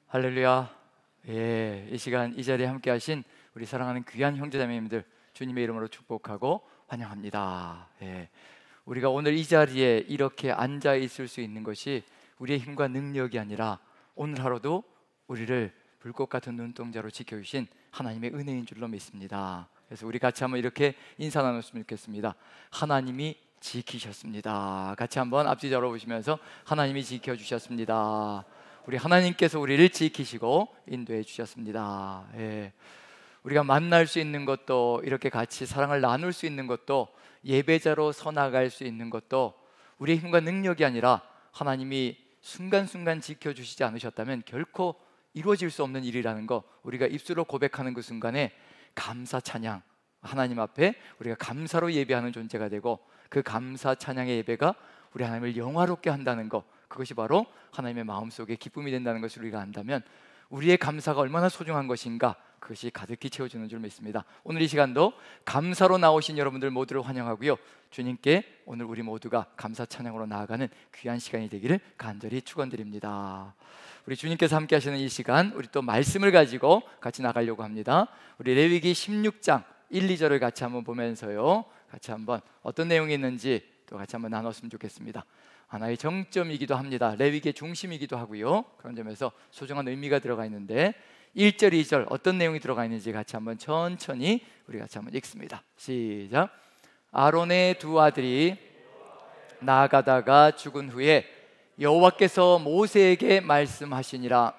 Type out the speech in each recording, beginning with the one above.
할렐루야. 예, 이 시간 이 자리에 함께 하신 우리 사랑하는 귀한 형제자매님들 주님의 이름으로 축복하고 환영합니다. 예, 우리가 오늘 이 자리에 이렇게 앉아 있을 수 있는 것이 우리의 힘과 능력이 아니라 오늘 하루도 우리를 불꽃 같은 눈동자로 지켜주신 하나님의 은혜인 줄로 믿습니다. 그래서 우리 같이 한번 이렇게 인사 나눴으면 좋겠습니다. 하나님이 지키셨습니다. 같이 한번 앞뒤 열어보시면서 하나님이 지켜주셨습니다. 우리 하나님께서 우리를 지키시고 인도해 주셨습니다. 예. 우리가 만날 수 있는 것도, 이렇게 같이 사랑을 나눌 수 있는 것도, 예배자로 서나갈 수 있는 것도 우리의 힘과 능력이 아니라 하나님이 순간순간 지켜주시지 않으셨다면 결코 이루어질 수 없는 일이라는 거, 우리가 입술로 고백하는 그 순간에 감사 찬양, 하나님 앞에 우리가 감사로 예배하는 존재가 되고, 그 감사 찬양의 예배가 우리 하나님을 영화롭게 한다는 것, 그것이 바로 하나님의 마음속에 기쁨이 된다는 것을 우리가 안다면 우리의 감사가 얼마나 소중한 것인가, 그것이 가득히 채워주는 줄 믿습니다. 오늘 이 시간도 감사로 나오신 여러분들 모두를 환영하고요, 주님께 오늘 우리 모두가 감사 찬양으로 나아가는 귀한 시간이 되기를 간절히 축원드립니다. 우리 주님께서 함께 하시는 이 시간, 우리 또 말씀을 가지고 같이 나가려고 합니다. 우리 레위기 16장 1, 2절을 같이 한번 보면서요, 같이 한번 어떤 내용이 있는지 또 같이 한번 나눴으면 좋겠습니다. 하나의 정점이기도 합니다. 레위기의 중심이기도 하고요, 그런 점에서 소중한 의미가 들어가 있는데 1절, 2절 어떤 내용이 들어가 있는지 같이 한번 천천히 우리 같이 한번 읽습니다. 시작. 아론의 두 아들이 나아가다가 죽은 후에 여호와께서 모세에게 말씀하시니라.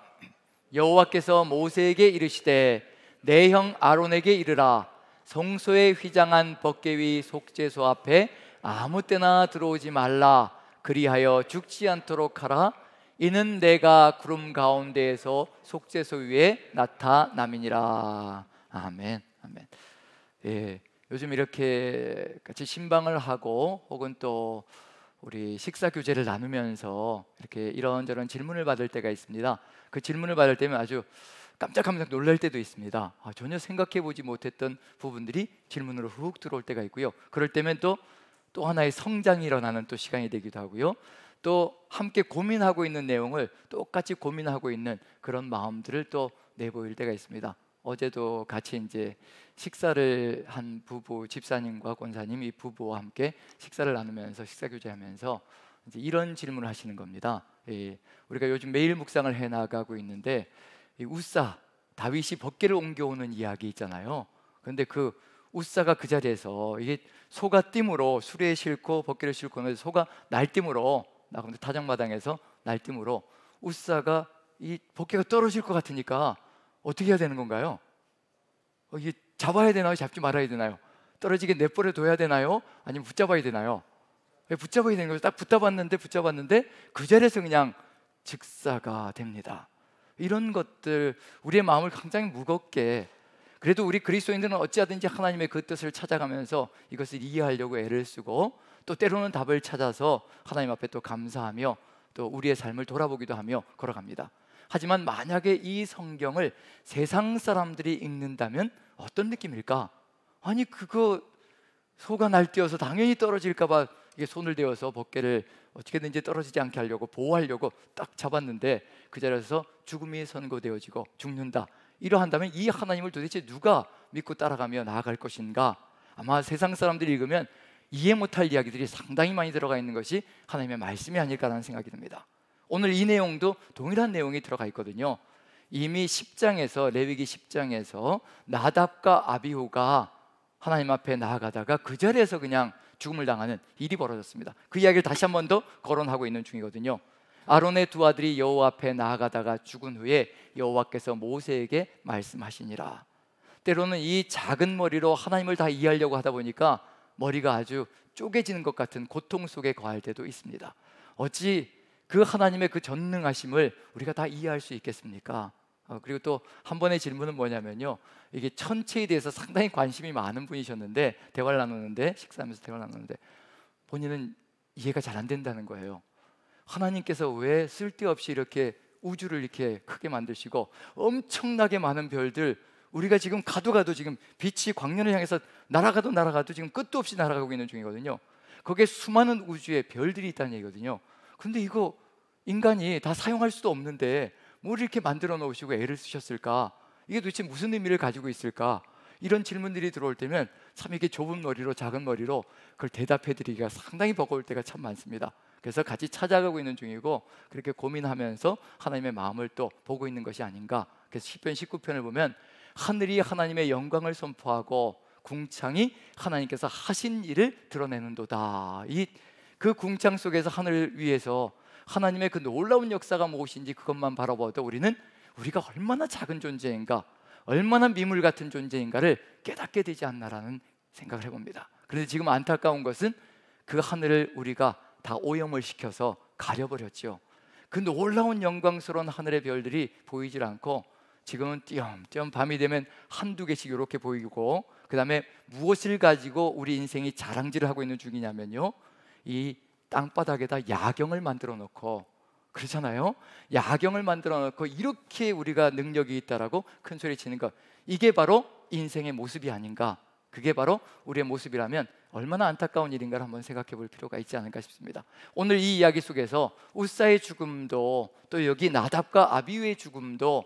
여호와께서 모세에게 이르시되 내 형 아론에게 이르라. 성소에 휘장한 벗개위 속죄소 앞에 아무 때나 들어오지 말라. 그리하여 죽지 않도록 하라. 이는 내가 구름 가운데에서 속죄소 위에 나타남이니라. 아멘. 아멘. 예, 요즘 이렇게 같이 신방을 하고 혹은 또 우리 식사 교제를 나누면서 이렇게 이런저런 질문을 받을 때가 있습니다. 그 질문을 받을 때면 아주 깜짝깜짝 놀랄 때도 있습니다. 전혀 생각해보지 못했던 부분들이 질문으로 훅 들어올 때가 있고요, 그럴 때면 또 하나의 성장이 일어나는 또 시간이 되기도 하고요, 또 함께 고민하고 있는 내용을 똑같이 고민하고 있는 그런 마음들을 또 내보일 때가 있습니다. 어제도 같이 이제 식사를 한 부부, 집사님과 권사님, 이 부부와 함께 식사를 나누면서 식사 교제하면서 이제 이런 질문을 하시는 겁니다. 우리가 요즘 매일 묵상을 해 나가고 있는데, 이 우사, 다윗이 벗개를 옮겨오는 이야기 있잖아요. 그런데 그 우사가 그 자리에서 이게 소가 띠므로, 수레에 싣고 벗개를 싣고 오면서 소가 날띠므로, 나가는데 타작마당에서 날띠므로 우사가 이 벗개가 떨어질 것 같으니까 어떻게 해야 되는 건가요? 이게 잡아야 되나요? 잡지 말아야 되나요? 떨어지게 내버려 둬야 되나요? 아니면 붙잡아야 되나요? 붙잡아야 되는 거죠. 딱 붙잡았는데 그 자리에서 그냥 즉사가 됩니다. 이런 것들, 우리의 마음을 굉장히 무겁게, 그래도 우리 그리스도인들은 어찌하든지 하나님의 그 뜻을 찾아가면서 이것을 이해하려고 애를 쓰고, 또 때로는 답을 찾아서 하나님 앞에 또 감사하며 또 우리의 삶을 돌아보기도 하며 걸어갑니다. 하지만 만약에 이 성경을 세상 사람들이 읽는다면 어떤 느낌일까? 아니, 그거 소가 날뛰어서 당연히 떨어질까 봐 이게 손을 대어서 벗개를 어떻게든지 떨어지지 않게 하려고, 보호하려고 딱 잡았는데 그 자리에서 죽음이 선고되어지고 죽는다, 이러한다면 이 하나님을 도대체 누가 믿고 따라가며 나아갈 것인가? 아마 세상 사람들이 읽으면 이해 못할 이야기들이 상당히 많이 들어가 있는 것이 하나님의 말씀이 아닐까라는 생각이 듭니다. 오늘 이 내용도 동일한 내용이 들어가 있거든요. 이미 10장에서, 레위기 10장에서 나답과 아비후가 하나님 앞에 나아가다가 그 자리에서 그냥 죽음을 당하는 일이 벌어졌습니다. 그 이야기를 다시 한 번 더 거론하고 있는 중이거든요. 아론의 두 아들이 여호와 앞에 나아가다가 죽은 후에 여호와께서 모세에게 말씀하시니라. 때로는 이 작은 머리로 하나님을 다 이해하려고 하다 보니까 머리가 아주 쪼개지는 것 같은 고통 속에 거할 때도 있습니다. 어찌 그 하나님의 그 전능하심을 우리가 다 이해할 수 있겠습니까? 그리고 또 한 번의 질문은 뭐냐면요, 이게 천체에 대해서 상당히 관심이 많은 분이셨는데, 대화를 나누는데, 식사하면서 대화를 나누는데 본인은 이해가 잘 안 된다는 거예요. 하나님께서 왜 쓸데없이 이렇게 우주를 이렇게 크게 만드시고 엄청나게 많은 별들, 우리가 지금 가도 지금 빛이 광년을 향해서 날아가도 지금 끝도 없이 날아가고 있는 중이거든요. 거기에 수많은 우주의 별들이 있다는 얘기거든요. 근데 이거 인간이 다 사용할 수도 없는데 뭘 이렇게 만들어 놓으시고 애를 쓰셨을까? 이게 도대체 무슨 의미를 가지고 있을까? 이런 질문들이 들어올 때면 참 이게 좁은 머리로, 작은 머리로 그걸 대답해 드리기가 상당히 버거울 때가 참 많습니다. 그래서 같이 찾아가고 있는 중이고, 그렇게 고민하면서 하나님의 마음을 또 보고 있는 것이 아닌가. 그래서 시편 19편을 보면 하늘이 하나님의 영광을 선포하고 궁창이 하나님께서 하신 일을 드러내는도다. 그 궁창 속에서 하늘 위에서 하나님의 그 놀라운 역사가 무엇인지 그것만 바라봐도 우리가 얼마나 작은 존재인가, 얼마나 미물 같은 존재인가를 깨닫게 되지 않나라는 생각을 해봅니다. 그런데 지금 안타까운 것은 그 하늘을 우리가 다 오염을 시켜서 가려버렸죠. 그 놀라운 영광스러운 하늘의 별들이 보이질 않고 지금은 띄엄띄엄 밤이 되면 한두 개씩 이렇게 보이고, 그 다음에 무엇을 가지고 우리 인생이 자랑질을 하고 있는 중이냐면요, 이 땅바닥에다 야경을 만들어 놓고, 그렇잖아요. 야경을 만들어 놓고 이렇게 우리가 능력이 있다라고 큰 소리 치는 것, 이게 바로 인생의 모습이 아닌가. 그게 바로 우리의 모습이라면 얼마나 안타까운 일인가를 한번 생각해 볼 필요가 있지 않을까 싶습니다. 오늘 이 이야기 속에서 웃사의 죽음도, 또 여기 나답과 아비후의 죽음도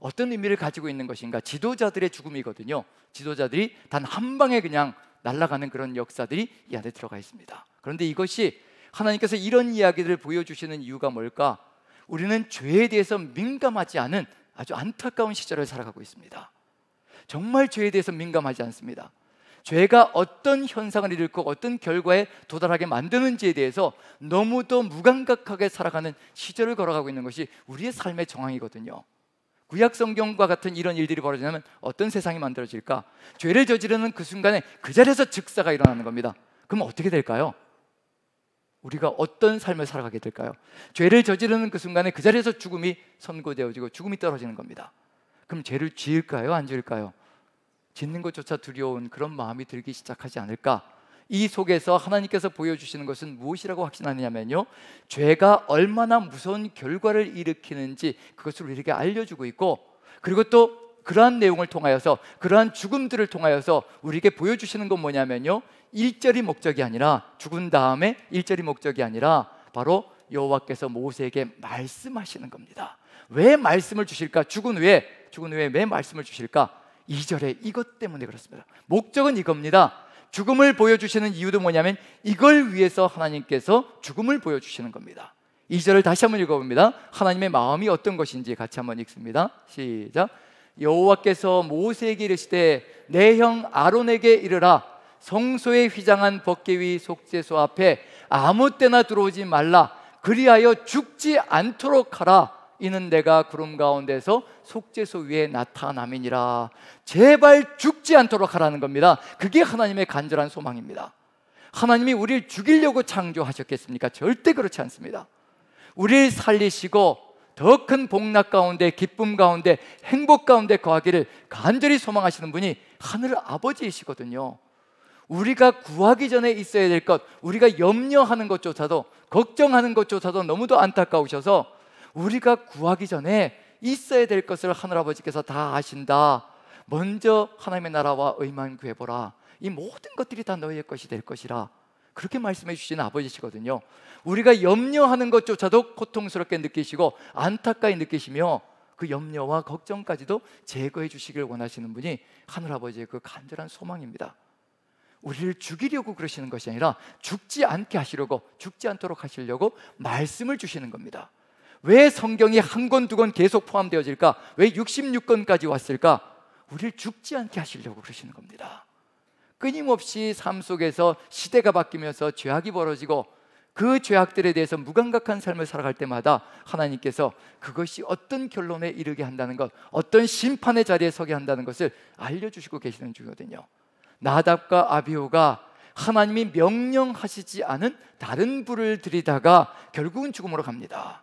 어떤 의미를 가지고 있는 것인가. 지도자들의 죽음이거든요. 지도자들이 단 한 방에 그냥 날아가는 그런 역사들이 이 안에 들어가 있습니다. 그런데 이것이 하나님께서 이런 이야기들을 보여주시는 이유가 뭘까? 우리는 죄에 대해서 민감하지 않은 아주 안타까운 시절을 살아가고 있습니다. 정말 죄에 대해서 민감하지 않습니다. 죄가 어떤 현상을 일으키고 어떤 결과에 도달하게 만드는지에 대해서 너무도 무감각하게 살아가는 시절을 걸어가고 있는 것이 우리의 삶의 정황이거든요. 구약 성경과 같은 이런 일들이 벌어지면 어떤 세상이 만들어질까? 죄를 저지르는 그 순간에 그 자리에서 즉사가 일어나는 겁니다. 그럼 어떻게 될까요? 우리가 어떤 삶을 살아가게 될까요? 죄를 저지르는 그 순간에 그 자리에서 죽음이 선고되어지고 죽음이 떨어지는 겁니다. 그럼 죄를 지을까요? 안 지을까요? 짓는 것조차 두려운 그런 마음이 들기 시작하지 않을까? 이 속에서 하나님께서 보여주시는 것은 무엇이라고 확신하느냐면요, 죄가 얼마나 무서운 결과를 일으키는지 그것을 우리에게 알려주고 있고, 그리고 또 그러한 내용을 통하여서, 그러한 죽음들을 통하여서 우리에게 보여주시는 건 뭐냐면요, 1절이 목적이 아니라, 죽은 다음에 1절이 목적이 아니라 바로 여호와께서 모세에게 말씀하시는 겁니다. 왜 말씀을 주실까? 죽은 후에 왜 말씀을 주실까? 2절에 이것 때문에 그렇습니다. 목적은 이겁니다. 죽음을 보여주시는 이유도 뭐냐면 이걸 위해서 하나님께서 죽음을 보여주시는 겁니다. 2절을 다시 한번 읽어봅니다. 하나님의 마음이 어떤 것인지 같이 한번 읽습니다. 시작. 여호와께서 모세에게 이르시되 내 형 아론에게 이르라. 성소에 휘장한 법궤위 속죄소 앞에 아무 때나 들어오지 말라. 그리하여 죽지 않도록 하라. 이는 내가 구름 가운데서 속죄소 위에 나타남이니라. 제발 죽지 않도록 하라는 겁니다. 그게 하나님의 간절한 소망입니다. 하나님이 우리를 죽이려고 창조하셨겠습니까? 절대 그렇지 않습니다. 우리를 살리시고 더 큰 복락 가운데, 기쁨 가운데, 행복 가운데 거하기를 간절히 소망하시는 분이 하늘 아버지이시거든요. 우리가 구하기 전에 있어야 될 것, 우리가 염려하는 것조차도, 걱정하는 것조차도 너무도 안타까우셔서 우리가 구하기 전에 있어야 될 것을 하늘아버지께서 다 아신다. 먼저 하나님의 나라와 의만 구해보라. 이 모든 것들이 다 너희의 것이 될 것이라. 그렇게 말씀해 주시는 아버지시거든요. 우리가 염려하는 것조차도 고통스럽게 느끼시고 안타까이 느끼시며 그 염려와 걱정까지도 제거해 주시길 원하시는 분이 하늘아버지의 그 간절한 소망입니다. 우리를 죽이려고 그러시는 것이 아니라 죽지 않게 하시려고, 죽지 않도록 하시려고 말씀을 주시는 겁니다. 왜 성경이 한 권, 두 권 계속 포함되어질까? 왜 66권까지 왔을까? 우리를 죽지 않게 하시려고 그러시는 겁니다. 끊임없이 삶 속에서 시대가 바뀌면서 죄악이 벌어지고 그 죄악들에 대해서 무감각한 삶을 살아갈 때마다 하나님께서 그것이 어떤 결론에 이르게 한다는 것, 어떤 심판의 자리에 서게 한다는 것을 알려주시고 계시는 중이거든요. 나답과 아비후가 하나님이 명령하시지 않은 다른 불을 들이다가 결국은 죽음으로 갑니다.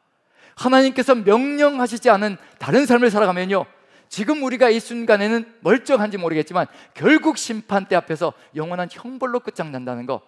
하나님께서 명령하시지 않은 다른 삶을 살아가면요, 지금 우리가 이 순간에는 멀쩡한지 모르겠지만 결국 심판대 앞에서 영원한 형벌로 끝장난다는 것,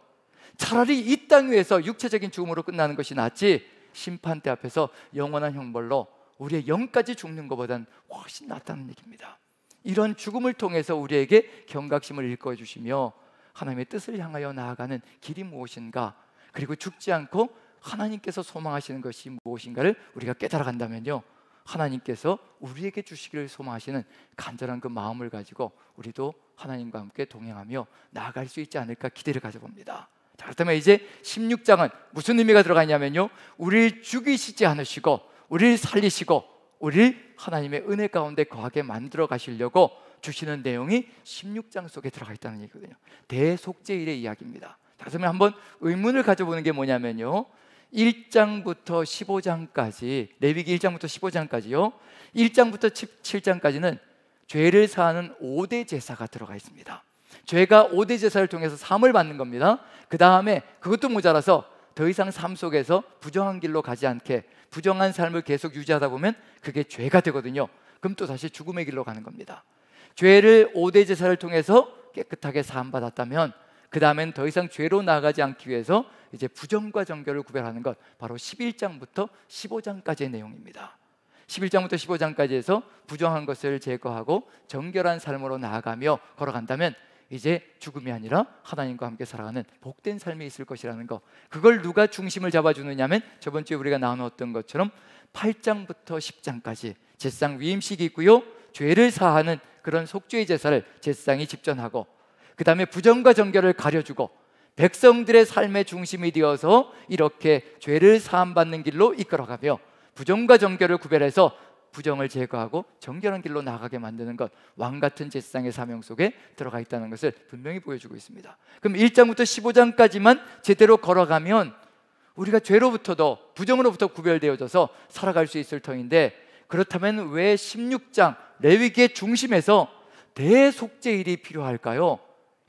차라리 이 땅 위에서 육체적인 죽음으로 끝나는 것이 낫지 심판대 앞에서 영원한 형벌로 우리의 영까지 죽는 것보다는 훨씬 낫다는 얘기입니다. 이런 죽음을 통해서 우리에게 경각심을 일깨워 주시며 하나님의 뜻을 향하여 나아가는 길이 무엇인가, 그리고 죽지 않고 하나님께서 소망하시는 것이 무엇인가를 우리가 깨달아 간다면요, 하나님께서 우리에게 주시기를 소망하시는 간절한 그 마음을 가지고 우리도 하나님과 함께 동행하며 나아갈 수 있지 않을까 기대를 가져봅니다. 자, 그렇다면 이제 16장은 무슨 의미가 들어가 있냐면요, 우리를 죽이시지 않으시고 우리를 살리시고 우리를 하나님의 은혜 가운데 거하게 만들어 가시려고 주시는 내용이 16장 속에 들어가 있다는 얘기거든요. 대속죄일의 이야기입니다. 자, 그러면 한번 의문을 가져보는 게 뭐냐면요, 1장부터 15장까지, 레위기 1장부터 15장까지요, 1장부터 7장까지는 죄를 사하는 5대 제사가 들어가 있습니다. 죄가 5대 제사를 통해서 사함을 받는 겁니다. 그 다음에 그것도 모자라서 더 이상 삶 속에서 부정한 길로 가지 않게 부정한 삶을 계속 유지하다 보면 그게 죄가 되거든요. 그럼 또 다시 죽음의 길로 가는 겁니다. 죄를 5대 제사를 통해서 깨끗하게 사함받았다면 그 다음엔 더 이상 죄로 나아가지 않기 위해서 이제 부정과 정결을 구별하는 것, 바로 11장부터 15장까지의 내용입니다. 11장부터 15장까지 해서 부정한 것을 제거하고 정결한 삶으로 나아가며 걸어간다면 이제 죽음이 아니라 하나님과 함께 살아가는 복된 삶이 있을 것이라는 것, 그걸 누가 중심을 잡아주느냐면 저번 주에 우리가 나누었던 것처럼 8장부터 10장까지 제사장 위임식이 있고요, 죄를 사하는 그런 속죄의 제사를 제사장이 집전하고 그 다음에 부정과 정결을 가려주고 백성들의 삶의 중심이 되어서 이렇게 죄를 사함받는 길로 이끌어가며 부정과 정결을 구별해서 부정을 제거하고 정결한 길로 나아가게 만드는 것, 왕같은 제사장의 사명 속에 들어가 있다는 것을 분명히 보여주고 있습니다. 그럼 1장부터 15장까지만 제대로 걸어가면 우리가 죄로부터도 부정으로부터 구별되어져서 살아갈 수 있을 터인데, 그렇다면 왜 16장 레위기의 중심에서 대속죄일이 필요할까요?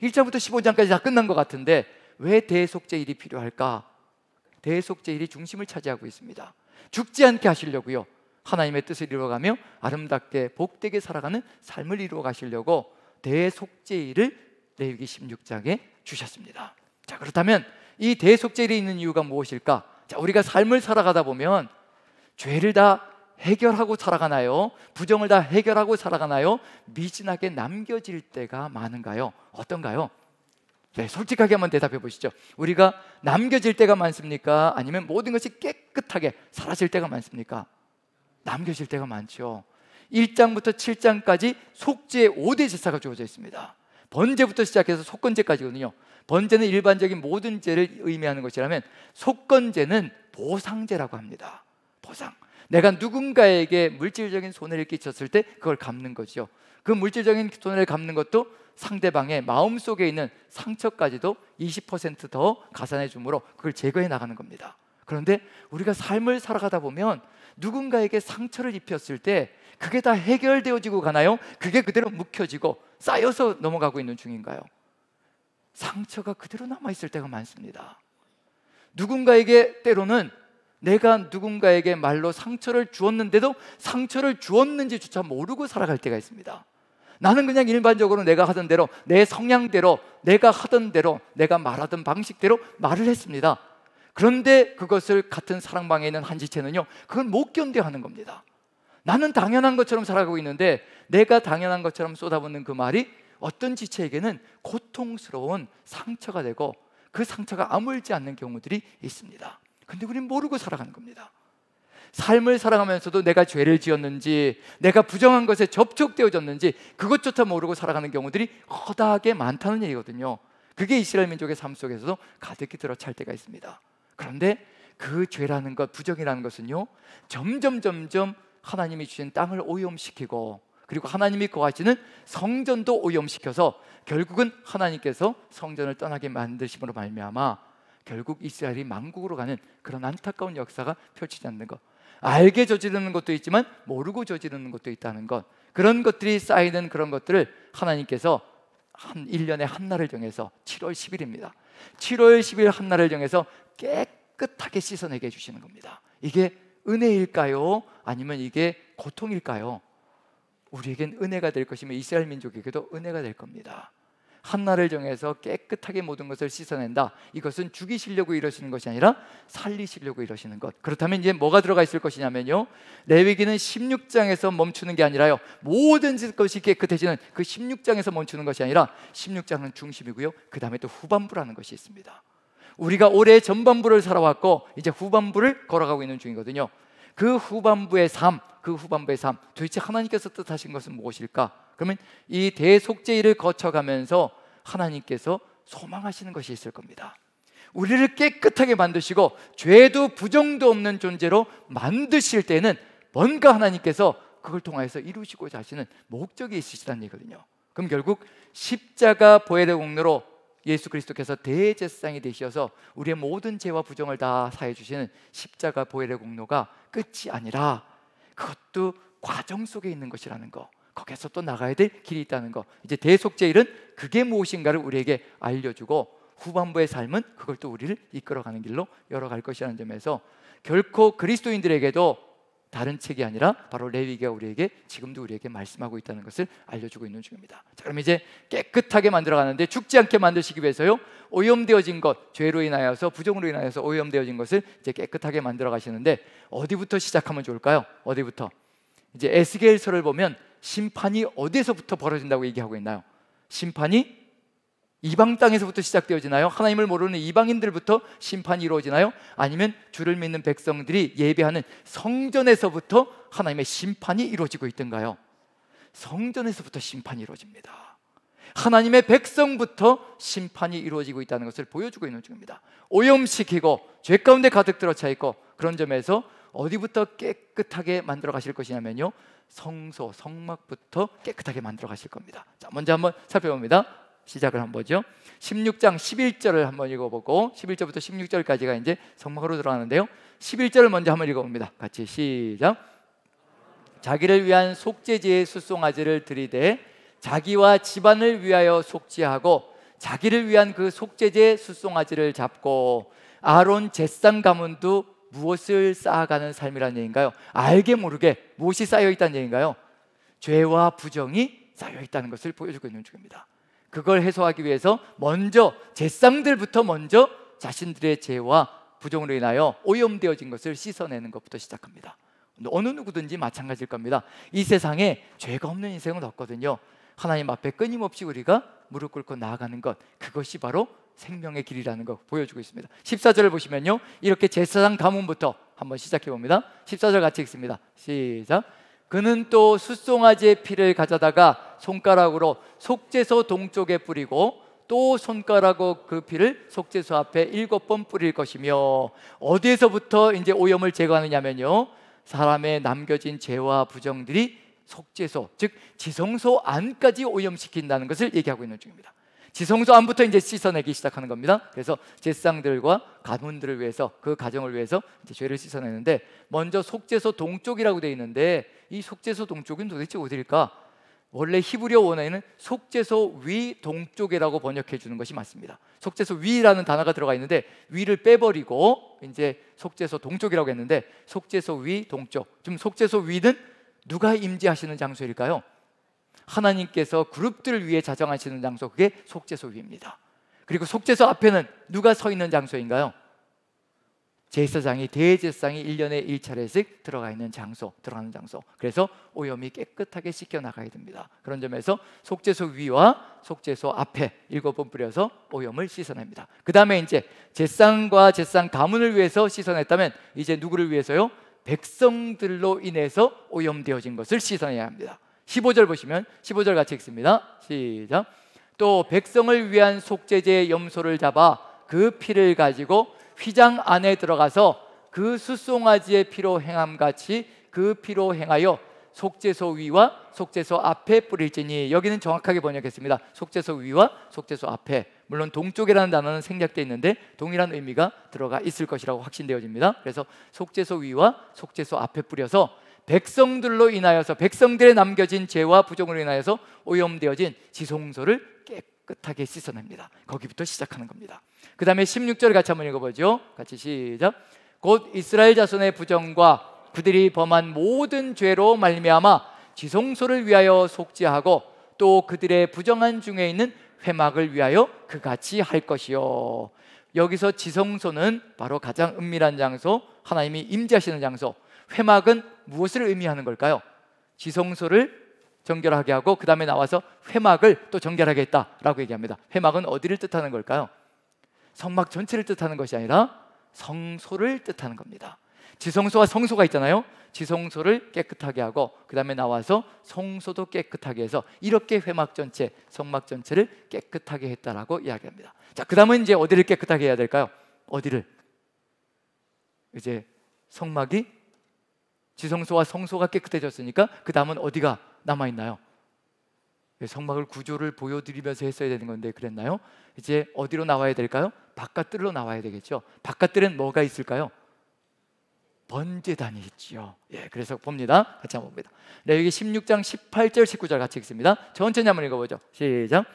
1장부터 15장까지 다 끝난 것 같은데 왜 대속죄일이 필요할까? 대속죄일이 중심을 차지하고 있습니다. 죽지 않게 하시려고요, 하나님의 뜻을 이루어가며 아름답게 복되게 살아가는 삶을 이루어 가시려고 대속죄일을 레위기 16장에 주셨습니다. 자, 그렇다면 이 대속죄일이 있는 이유가 무엇일까? 자, 우리가 삶을 살아가다 보면 죄를 다 해결하고 살아가나요? 부정을 다 해결하고 살아가나요? 미진하게 남겨질 때가 많은가요? 어떤가요? 네, 솔직하게 한번 대답해 보시죠. 우리가 남겨질 때가 많습니까? 아니면 모든 것이 깨끗하게 사라질 때가 많습니까? 남겨질 때가 많죠. 1장부터 7장까지 속죄의 5대 제사가 주어져 있습니다. 번제부터 시작해서 속건제까지거든요. 번제는 일반적인 모든 죄를 의미하는 것이라면 속건제는 보상제라고 합니다. 보상. 내가 누군가에게 물질적인 손해를 끼쳤을 때 그걸 갚는 거죠. 그 물질적인 손해를 갚는 것도 상대방의 마음속에 있는 상처까지도 20% 더 가산해 줌으로 그걸 제거해 나가는 겁니다. 그런데 우리가 삶을 살아가다 보면 누군가에게 상처를 입혔을 때 그게 다 해결되어지고 가나요? 그게 그대로 묵혀지고 쌓여서 넘어가고 있는 중인가요? 상처가 그대로 남아있을 때가 많습니다. 누군가에게 때로는 내가 누군가에게 말로 상처를 주었는데도 상처를 주었는지조차 모르고 살아갈 때가 있습니다. 나는 그냥 일반적으로 내가 하던 대로, 내 성향대로, 내가 하던 대로, 내가 말하던 방식대로 말을 했습니다. 그런데 그것을 같은 사랑방에 있는 한 지체는요, 그걸 못 견뎌 하는 겁니다. 나는 당연한 것처럼 살아가고 있는데 내가 당연한 것처럼 쏟아붓는 그 말이 어떤 지체에게는 고통스러운 상처가 되고 그 상처가 아물지 않는 경우들이 있습니다. 근데 우리는 모르고 살아가는 겁니다. 삶을 살아가면서도 내가 죄를 지었는지, 내가 부정한 것에 접촉되어졌는지 그것조차 모르고 살아가는 경우들이 허다하게 많다는 얘기거든요. 그게 이스라엘 민족의 삶 속에서도 가득히 들어찰 때가 있습니다. 그런데 그 죄라는 것, 부정이라는 것은요, 점점 하나님이 주신 땅을 오염시키고 그리고 하나님이 거하시는 성전도 오염시켜서 결국은 하나님께서 성전을 떠나게 만드심으로 말미암아 결국 이스라엘이 만국으로 가는 그런 안타까운 역사가 펼치지 않는 것, 알게 저지르는 것도 있지만 모르고 저지르는 것도 있다는 것, 그런 것들이 쌓이는 그런 것들을 하나님께서 한 1년에 한 날을 정해서 7월 10일입니다 7월 10일 한 날을 정해서 깨끗하게 씻어내게 해주시는 겁니다. 이게 은혜일까요? 아니면 이게 고통일까요? 우리에겐 은혜가 될 것이며 이스라엘 민족에게도 은혜가 될 겁니다. 한날을 정해서 깨끗하게 모든 것을 씻어낸다. 이것은 죽이시려고 이러시는 것이 아니라 살리시려고 이러시는 것. 그렇다면 이제 뭐가 들어가 있을 것이냐면요, 레위기는 16장에서 멈추는 게 아니라요, 모든 것이 깨끗해지는 그 16장에서 멈추는 것이 아니라 16장은 중심이고요, 그 다음에 또 후반부라는 것이 있습니다. 우리가 올해 전반부를 살아왔고 이제 후반부를 걸어가고 있는 중이거든요. 그 후반부의 삶, 그 후반부의 삶, 도대체 하나님께서 뜻하신 것은 무엇일까? 그러면 이 대속죄일을 거쳐가면서 하나님께서 소망하시는 것이 있을 겁니다. 우리를 깨끗하게 만드시고 죄도 부정도 없는 존재로 만드실 때는 뭔가 하나님께서 그걸 통해서 이루시고자 하시는 목적이 있으시다는 얘기거든요. 그럼 결국 십자가 보혈의 공로로 예수 그리스도께서 대제사장이 되셔서 우리의 모든 죄와 부정을 다 사해 주시는 십자가 보혈의 공로가 끝이 아니라 그것도 과정 속에 있는 것이라는 거, 거기에서 또 나가야 될 길이 있다는 거, 이제 대속죄일은 그게 무엇인가를 우리에게 알려주고 후반부의 삶은 그걸 또 우리를 이끌어가는 길로 열어갈 것이라는 점에서 결코 그리스도인들에게도 다른 책이 아니라 바로 레위기가 우리에게 지금도 우리에게 말씀하고 있다는 것을 알려주고 있는 중입니다. 자, 그럼 이제 깨끗하게 만들어가는데 죽지 않게 만드시기 위해서요, 오염되어진 것, 죄로 인하여서 부정으로 인하여서 오염되어진 것을 이제 깨끗하게 만들어 가시는데 어디부터 시작하면 좋을까요? 어디부터? 이제 에스겔서를 보면 심판이 어디서부터 벌어진다고 얘기하고 있나요? 심판이 이방 땅에서부터 시작되어지나요? 하나님을 모르는 이방인들부터 심판이 이루어지나요? 아니면 주를 믿는 백성들이 예배하는 성전에서부터 하나님의 심판이 이루어지고 있던가요? 성전에서부터 심판이 이루어집니다. 하나님의 백성부터 심판이 이루어지고 있다는 것을 보여주고 있는 중입니다. 오염시키고 죄 가운데 가득 들어차 있고, 그런 점에서 어디부터 깨끗하게 만들어 가실 것이냐면요, 성소, 성막부터 깨끗하게 만들어 가실 겁니다. 자, 먼저 한번 살펴봅니다. 시작을 한번 보죠. 16장 11절을 한번 읽어보고 11절부터 16절까지가 이제 성막으로 들어가는데요, 11절을 먼저 한번 읽어봅니다. 같이 시작. 자기를 위한 속죄제의 수송아지를 드리되 자기와 집안을 위하여 속죄하고 자기를 위한 그 속죄제 수송아지를 잡고, 아론 제상 가문도 무엇을 쌓아가는 삶이라는 얘기인가요? 알게 모르게 무엇이 쌓여 있다는 얘기인가요? 죄와 부정이 쌓여 있다는 것을 보여주고 있는 중입니다. 그걸 해소하기 위해서 먼저 제상들부터 먼저 자신들의 죄와 부정으로 인하여 오염되어진 것을 씻어내는 것부터 시작합니다. 어느 누구든지 마찬가지일 겁니다. 이 세상에 죄가 없는 인생은 없거든요. 하나님 앞에 끊임없이 우리가 무릎 꿇고 나아가는 것, 그것이 바로 생명의 길이라는 거 보여주고 있습니다. 14절을 보시면요, 이렇게 제사장 가문부터 한번 시작해 봅니다. 14절 같이 읽습니다. 시작. 그는 또 숫송아지의 피를 가져다가 손가락으로 속죄소 동쪽에 뿌리고 또 손가락으로 그 피를 속죄소 앞에 7번 뿌릴 것이며, 어디에서부터 이제 오염을 제거하느냐면요, 사람의 남겨진 죄와 부정들이 속죄소, 즉 지성소 안까지 오염시킨다는 것을 얘기하고 있는 중입니다. 지성소 안부터 이제 씻어내기 시작하는 겁니다. 그래서 제사장들과 가문들을 위해서, 그 가정을 위해서 이제 죄를 씻어내는데, 먼저 속죄소 동쪽이라고 되어 있는데 이 속죄소 동쪽은 도대체 어디일까? 원래 히브리어 원어에는 속죄소 위 동쪽이라고 번역해 주는 것이 맞습니다. 속죄소 위라는 단어가 들어가 있는데 위를 빼버리고 이제 속죄소 동쪽이라고 했는데, 속죄소 위 동쪽, 지금 속죄소 위는 누가 임재하시는 장소일까요? 하나님께서 그룹들을 위해 자정하시는 장소, 그게 속죄소 위입니다. 그리고 속죄소 앞에는 누가 서 있는 장소인가요? 제사장이, 대제사장이 1년에 1차례씩 들어가 있는 장소, 들어가는 장소. 그래서 오염이 깨끗하게 씻겨 나가야 됩니다. 그런 점에서 속죄소 위와 속죄소 앞에 7번 뿌려서 오염을 씻어냅니다. 그 다음에 이제 제사장과 제사장 가문을 위해서 씻어냈다면 이제 누구를 위해서요? 백성들로 인해서 오염되어진 것을 씻어내야 합니다. 15절 보시면 15절 같이 읽습니다. 시작. 또 백성을 위한 속죄제의 염소를 잡아 그 피를 가지고 휘장 안에 들어가서 그 숫송아지의 피로 행함같이 그 피로 행하여 속죄소 위와 속죄소 앞에 뿌릴지니, 여기는 정확하게 번역했습니다. 속죄소 위와 속죄소 앞에, 물론 동쪽이라는 단어는 생략되어 있는데 동일한 의미가 들어가 있을 것이라고 확신되어집니다. 그래서 속죄소 위와 속죄소 앞에 뿌려서 백성들로 인하여서, 백성들의 남겨진 죄와 부정으로 인하여서 오염되어진 지성소를 깨끗하게 씻어냅니다. 거기부터 시작하는 겁니다. 그 다음에 16절 같이 한번 읽어보죠. 같이 시작. 곧 이스라엘 자손의 부정과 그들이 범한 모든 죄로 말미암아 지성소를 위하여 속죄하고 또 그들의 부정한 중에 있는 회막을 위하여 그같이 할 것이요. 여기서 지성소는 바로 가장 은밀한 장소, 하나님이 임재하시는 장소. 회막은 무엇을 의미하는 걸까요? 지성소를 정결하게 하고 그 다음에 나와서 회막을 또 정결하게 했다라고 얘기합니다. 회막은 어디를 뜻하는 걸까요? 성막 전체를 뜻하는 것이 아니라 성소를 뜻하는 겁니다. 지성소와 성소가 있잖아요. 지성소를 깨끗하게 하고 그 다음에 나와서 성소도 깨끗하게 해서 이렇게 회막 전체, 성막 전체를 깨끗하게 했다라고 이야기합니다. 자, 그 다음은 이제 어디를 깨끗하게 해야 될까요? 어디를? 이제 성막이, 지성소와 성소가 깨끗해졌으니까 그 다음은 어디가 남아있나요? 성막을 구조를 보여드리면서 했어야 되는 건데 그랬나요? 이제 어디로 나와야 될까요? 바깥들로 나와야 되겠죠. 바깥들은 뭐가 있을까요? 번제단이 있지요. 예, 그래서 봅니다. 같이 한번 봅니다. 네, 여기 16장 18절 19절 같이 읽습니다. 천천히 한번 읽어보죠. 시작.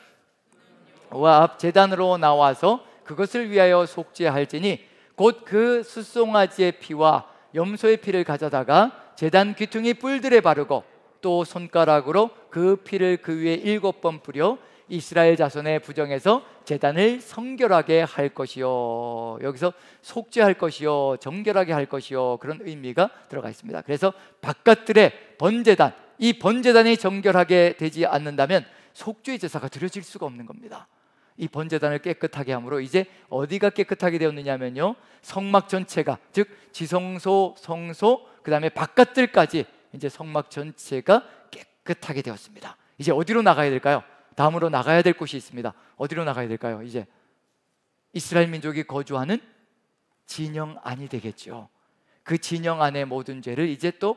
와 앞 제단으로 나와서 그것을 위하여 속죄할지니 곧 그 숫송아지의 피와 염소의 피를 가져다가 제단 귀퉁이 뿔들에 바르고 또 손가락으로 그 피를 그 위에 7번 뿌려 이스라엘 자손의 부정에서 제단을 성결하게 할 것이요. 여기서 속죄할 것이요, 정결하게 할 것이요, 그런 의미가 들어가 있습니다. 그래서 바깥들의 번제단, 이 번제단이 정결하게 되지 않는다면 속죄의 제사가 드려질 수가 없는 겁니다. 이 번제단을 깨끗하게 함으로 이제 어디가 깨끗하게 되었느냐면요, 성막 전체가, 즉 지성소, 성소, 그 다음에 바깥들까지 이제 성막 전체가 깨끗하게 되었습니다. 이제 어디로 나가야 될까요? 다음으로 나가야 될 곳이 있습니다. 어디로 나가야 될까요? 이제 이스라엘 민족이 거주하는 진영 안이 되겠죠. 그 진영 안의 모든 죄를 이제 또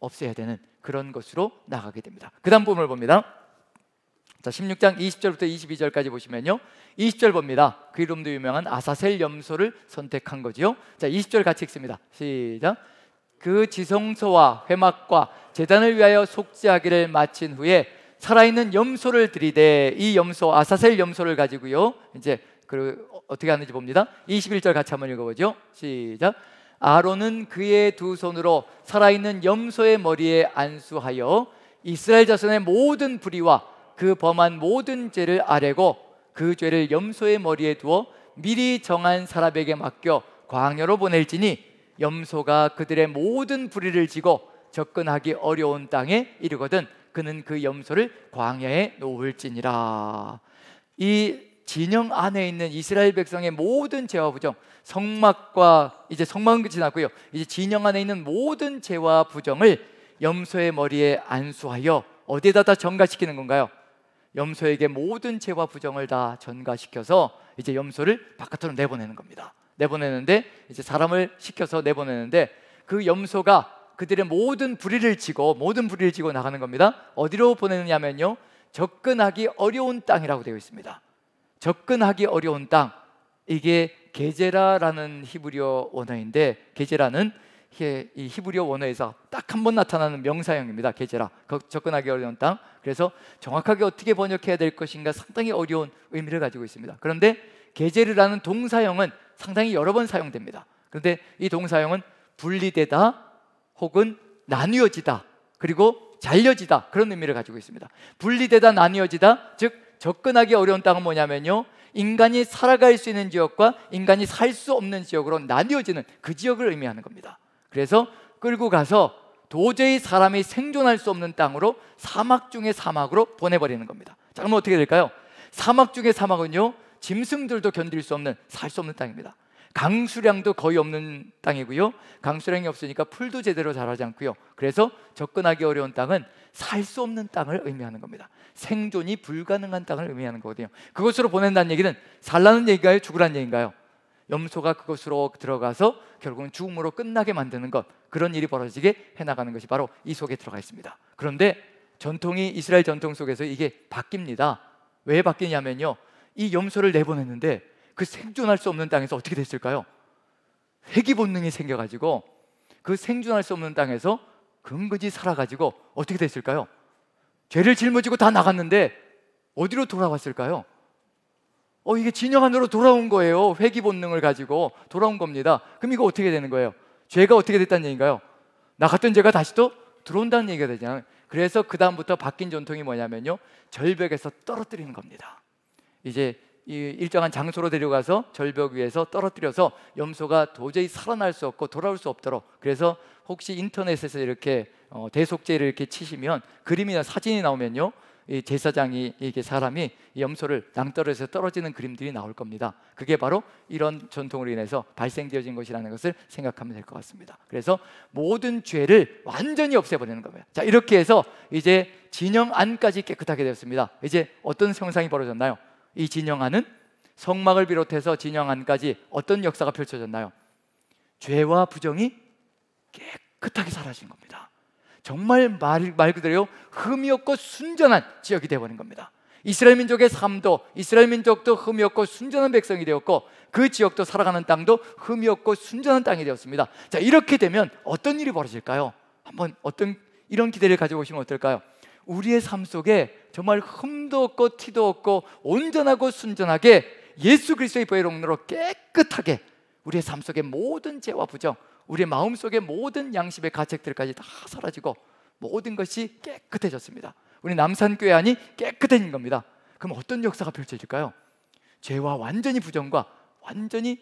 없애야 되는 그런 것으로 나가게 됩니다. 그 다음 부분을 봅니다. 자, 16장 20절부터 22절까지 보시면요, 20절 봅니다. 그 이름도 유명한 아사셀 염소를 선택한 거지요. 자, 20절 같이 읽습니다. 시작. 그 지성소와 회막과 제단을 위하여 속죄하기를 마친 후에 살아있는 염소를 들이되, 이 염소 아사셀 염소를 가지고요, 이제 어떻게 하는지 봅니다. 21절 같이 한번 읽어보죠. 시작. 아론은 그의 두 손으로 살아있는 염소의 머리에 안수하여 이스라엘 자손의 모든 불의와 그 범한 모든 죄를 아뢰고 그 죄를 염소의 머리에 두어 미리 정한 사람에게 맡겨 광야로 보낼지니 염소가 그들의 모든 불의를 지고 접근하기 어려운 땅에 이르거든 그는 그 염소를 광야에 놓을지니라. 이 진영 안에 있는 이스라엘 백성의 모든 죄와 부정, 성막과 이제 성막은 지났고요, 이제 진영 안에 있는 모든 죄와 부정을 염소의 머리에 안수하여 어디에다 다 전가시키는 건가요? 염소에게 모든 죄와 부정을 다 전가시켜서 이제 염소를 바깥으로 내보내는 겁니다. 내보내는데 이제 사람을 시켜서 내보내는데 그 염소가 그들의 모든 불의를 지고 나가는 겁니다. 어디로 보내느냐면요, 접근하기 어려운 땅이라고 되어 있습니다. 접근하기 어려운 땅, 이게 게제라라는 히브리어 원어인데, 게제라는 이 히브리어 원어에서 딱 한 번 나타나는 명사형입니다. 게제라, 접근하기 어려운 땅. 그래서 정확하게 어떻게 번역해야 될 것인가 상당히 어려운 의미를 가지고 있습니다. 그런데 게제르라는 동사형은 상당히 여러 번 사용됩니다. 그런데 이 동사형은 분리되다 혹은 나뉘어지다, 그리고 잘려지다, 그런 의미를 가지고 있습니다. 분리되다, 나뉘어지다, 즉 접근하기 어려운 땅은 뭐냐면요, 인간이 살아갈 수 있는 지역과 인간이 살 수 없는 지역으로 나뉘어지는 그 지역을 의미하는 겁니다. 그래서 끌고 가서 도저히 사람이 생존할 수 없는 땅으로, 사막 중의 사막으로 보내버리는 겁니다. 자, 그럼 어떻게 될까요? 사막 중의 사막은요, 짐승들도 견딜 수 없는, 살 수 없는 땅입니다. 강수량도 거의 없는 땅이고요, 강수량이 없으니까 풀도 제대로 자라지 않고요. 그래서 접근하기 어려운 땅은 살 수 없는 땅을 의미하는 겁니다. 생존이 불가능한 땅을 의미하는 거거든요. 그것으로 보낸다는 얘기는 살라는 얘기인가요? 죽으라는 얘기인가요? 염소가 그것으로 들어가서 결국은 죽음으로 끝나게 만드는 것, 그런 일이 벌어지게 해나가는 것이 바로 이 속에 들어가 있습니다. 그런데 전통이, 이스라엘 전통 속에서 이게 바뀝니다. 왜 바뀌냐면요, 이 염소를 내보냈는데 그 생존할 수 없는 땅에서 어떻게 됐을까요? 회귀 본능이 생겨가지고 그 생존할 수 없는 땅에서 근거지 살아가지고 어떻게 됐을까요? 죄를 짊어지고 다 나갔는데 어디로 돌아왔을까요? 이게 진영 안으로 돌아온 거예요. 회귀 본능을 가지고 돌아온 겁니다. 그럼 이거 어떻게 되는 거예요? 죄가 어떻게 됐다는 얘기인가요? 나갔던 죄가 다시 또 들어온다는 얘기가 되잖아요. 그래서 그 다음부터 바뀐 전통이 뭐냐면요, 절벽에서 떨어뜨리는 겁니다. 이제 이 일정한 장소로 데려가서 절벽 위에서 떨어뜨려서 염소가 도저히 살아날 수 없고 돌아올 수 없도록. 그래서 혹시 인터넷에서 이렇게 대속죄를 이렇게 치시면 그림이나 사진이 나오면요, 이 제사장이 이게 사람이 염소를 낭떠러지에서 떨어지는 그림들이 나올 겁니다. 그게 바로 이런 전통으로 인해서 발생되어진 것이라는 것을 생각하면 될 것 같습니다. 그래서 모든 죄를 완전히 없애버리는 겁니다. 자, 이렇게 해서 이제 진영 안까지 깨끗하게 되었습니다. 이제 어떤 형상이 벌어졌나요? 이 진영 안은 성막을 비롯해서 진영 안까지 어떤 역사가 펼쳐졌나요? 죄와 부정이 깨끗하게 사라진 겁니다. 정말 말 그대로 흠이 없고 순전한 지역이 되어버린 겁니다. 이스라엘 민족의 삶도, 이스라엘 민족도 흠이 없고 순전한 백성이 되었고, 그 지역도 살아가는 땅도 흠이 없고 순전한 땅이 되었습니다. 자, 이렇게 되면 어떤 일이 벌어질까요? 한번 이런 기대를 가져보시면 어떨까요? 우리의 삶 속에 정말 흠도 없고 티도 없고 온전하고 순전하게 예수 그리스도의 보혈 로 깨끗하게 우리의 삶 속의 모든 죄와 부정, 우리의 마음 속의 모든 양심의 가책들까지 다 사라지고 모든 것이 깨끗해졌습니다. 우리 남산교회 안이 깨끗해진 겁니다. 그럼 어떤 역사가 펼쳐질까요? 죄와 완전히 부정과 완전히